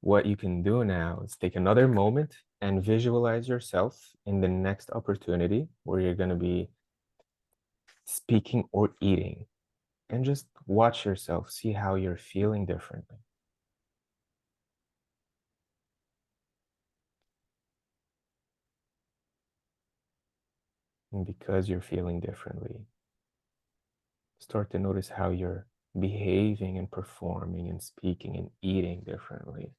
What you can do now is take another moment and visualize yourself in the next opportunity where you're going to be speaking or eating, and just watch yourself, see how you're feeling differently. And because you're feeling differently, start to notice how you're behaving and performing and speaking and eating differently.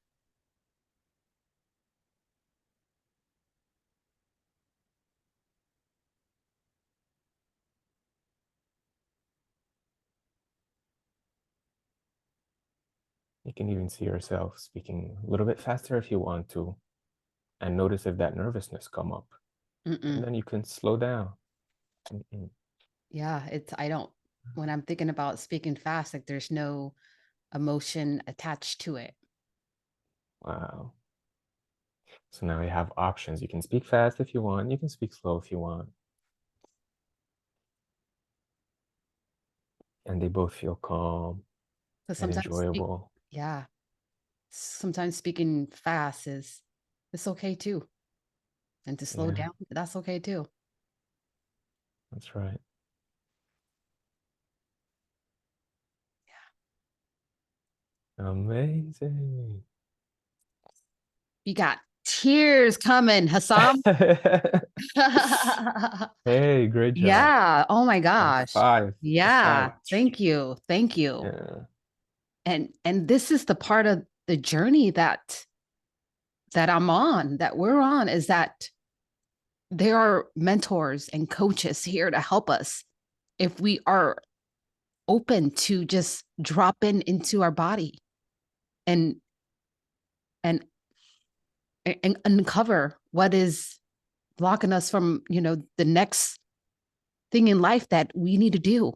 You can even see yourself speaking a little bit faster if you want to, and notice if that nervousness come up. And Mm-mm. then you can slow down. Mm-mm. Yeah. I don't, when I'm thinking about speaking fast, like there's no emotion attached to it. Wow. So now you have options. You can speak fast if you want. You can speak slow if you want. And they both feel calm So and sometimes enjoyable. yeah. Sometimes speaking fast it's okay too. And to slow down, that's okay too. That's right. Amazing. You got tears coming, Hassan. Hey, great job. Yeah. Oh my High gosh. five. High Yeah. five. Thank you. Thank you. Yeah. And this is the part of the journey that I'm on, that we're on, is that there are mentors and coaches here to help us if we are open to just drop into our body and and and uncover what is blocking us from, the next thing in life that we need to do.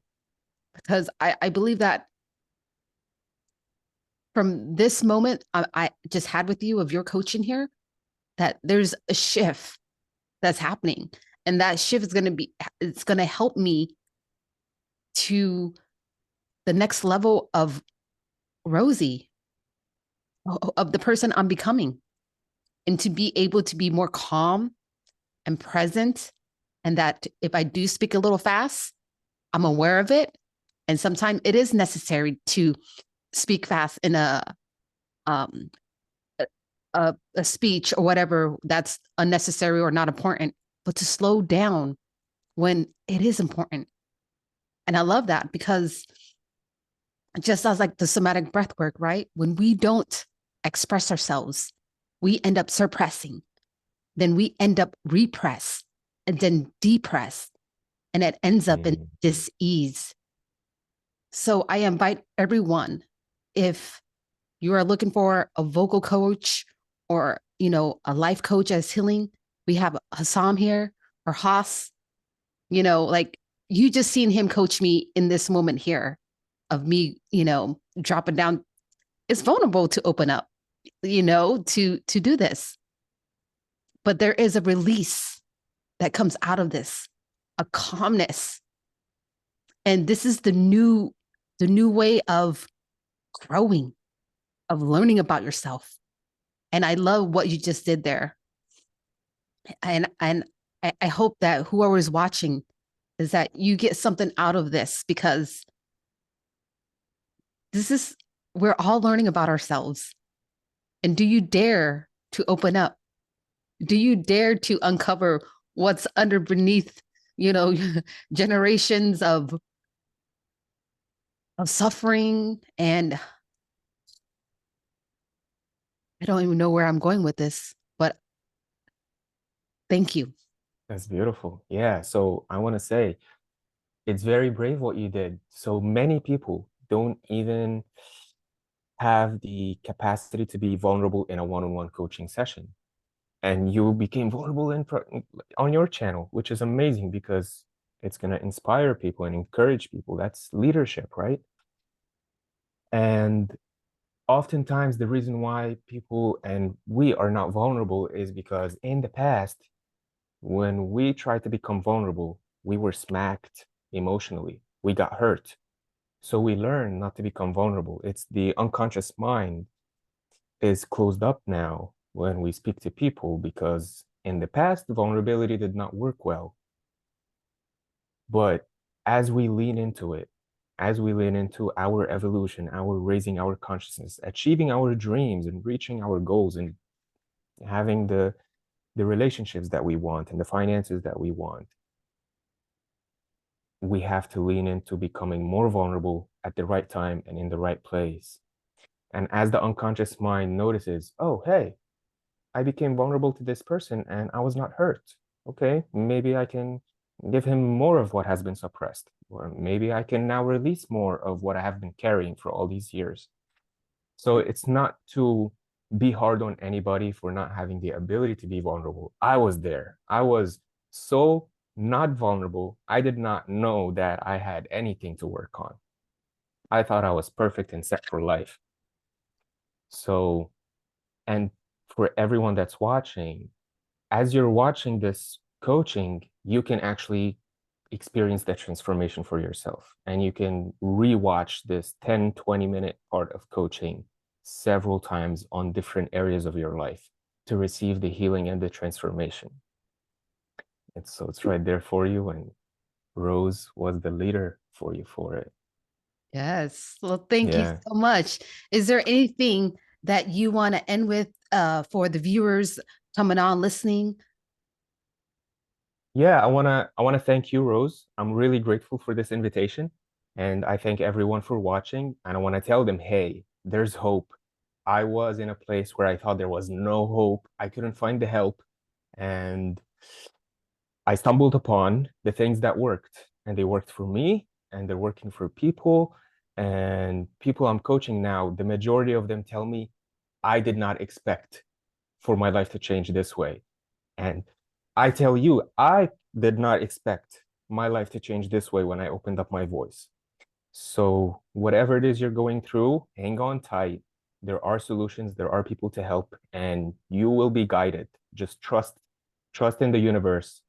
Because I believe that from this moment I just had with you of your coaching here, that there's a shift that's happening. And that shift is it's going to help me to the next level of Rosie, of the person I'm becoming, and to be able to be more calm and present. And that if I do speak a little fast, I'm aware of it. And sometimes it is necessary to speak fast in um, a speech or whatever that's unnecessary or not important, but to slow down when it is important. And I love that, because just as like the somatic breath work, right? When we don't express ourselves, we end up suppressing, then we end up repress, and then depress, and it ends up in dis-ease. So I invite everyone, if you are looking for a vocal coach or, a life coach as healing, we have Hossam here, or Haas, like you just seen him coach me in this moment here of me, dropping down. It's vulnerable to open up, to do this. But there is a release that comes out of this, a calmness. And this is the new way of growing, of learning about yourself. And I love what you just did there. And I hope that whoever is watching is that you get something out of this, because we're all learning about ourselves. And do you dare to open up? Do you dare to uncover what's underneath, generations of suffering? And I don't even know where I'm going with this, but thank you. That's beautiful. Yeah. So I want to say it's very brave what you did. So many people don't even have the capacity to be vulnerable in a one-on-one coaching session. And you became vulnerable on your channel, which is amazing, because it's going to inspire people and encourage people. That's leadership, right? And oftentimes the reason why people and we are not vulnerable is because in the past, when we tried to become vulnerable, we were smacked emotionally. We got hurt. So we learn not to become vulnerable. It's the unconscious mind is closed up now when we speak to people, because in the past, vulnerability did not work well. But as we lean into it, as we lean into our evolution, our raising our consciousness, achieving our dreams and reaching our goals, and having the relationships that we want and the finances that we want, we have to lean into becoming more vulnerable at the right time and in the right place. And as the unconscious mind notices, oh, hey, I became vulnerable to this person and I was not hurt. Okay, maybe I can give him more of what has been suppressed, or maybe I can now release more of what I have been carrying for all these years. So it's not to be hard on anybody for not having the ability to be vulnerable. I was there. I was so not vulnerable. I did not know that I had anything to work on. I thought I was perfect and set for life. So, and for everyone that's watching, as you're watching this coaching, you can actually experience that transformation for yourself. And you can rewatch this 10-20 minute part of coaching several times on different areas of your life to receive the healing and the transformation. It's right there for you. And Rose was the leader for you for it. Yes. Well, thank you Yeah. so much. Is there anything that you want to end with for the viewers coming on listening? Yeah, I wanna thank you, Rose. I'm really grateful for this invitation. And I thank everyone for watching. And I want to tell them, hey, there's hope. I was in a place where I thought there was no hope. I couldn't find the help. And I stumbled upon the things that worked. And they worked for me, and they're working for people. And people I'm coaching now, the majority of them tell me, I did not expect for my life to change this way. And I tell you, I did not expect my life to change this way when I opened up my voice. So, whatever it is you're going through, hang on tight. There are solutions, there are people to help, and you will be guided. Just trust in the universe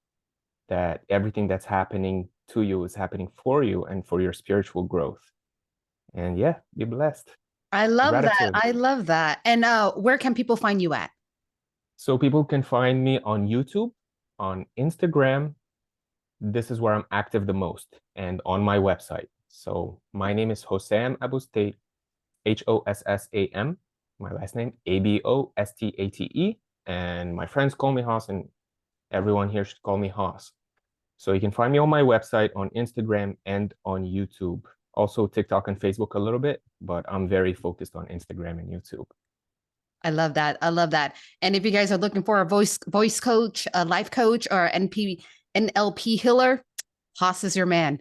that everything that's happening to you is happening for you and for your spiritual growth. And yeah, be blessed. I love that. Gratitude. I love that. And where can people find you at? So people can find me on YouTube, on Instagram. This is where I'm active the most, and on my website. So my name is Hossam Abostate, Hossam. My last name Abostate, and my friends call me Hoss, and everyone here should call me Hoss. So you can find me on my website, on Instagram, and on YouTube. Also TikTok and Facebook a little bit, but I'm very focused on Instagram and YouTube. I love that. I love that. And if you guys are looking for a voice coach, a life coach, or NLP healer, Haas is your man.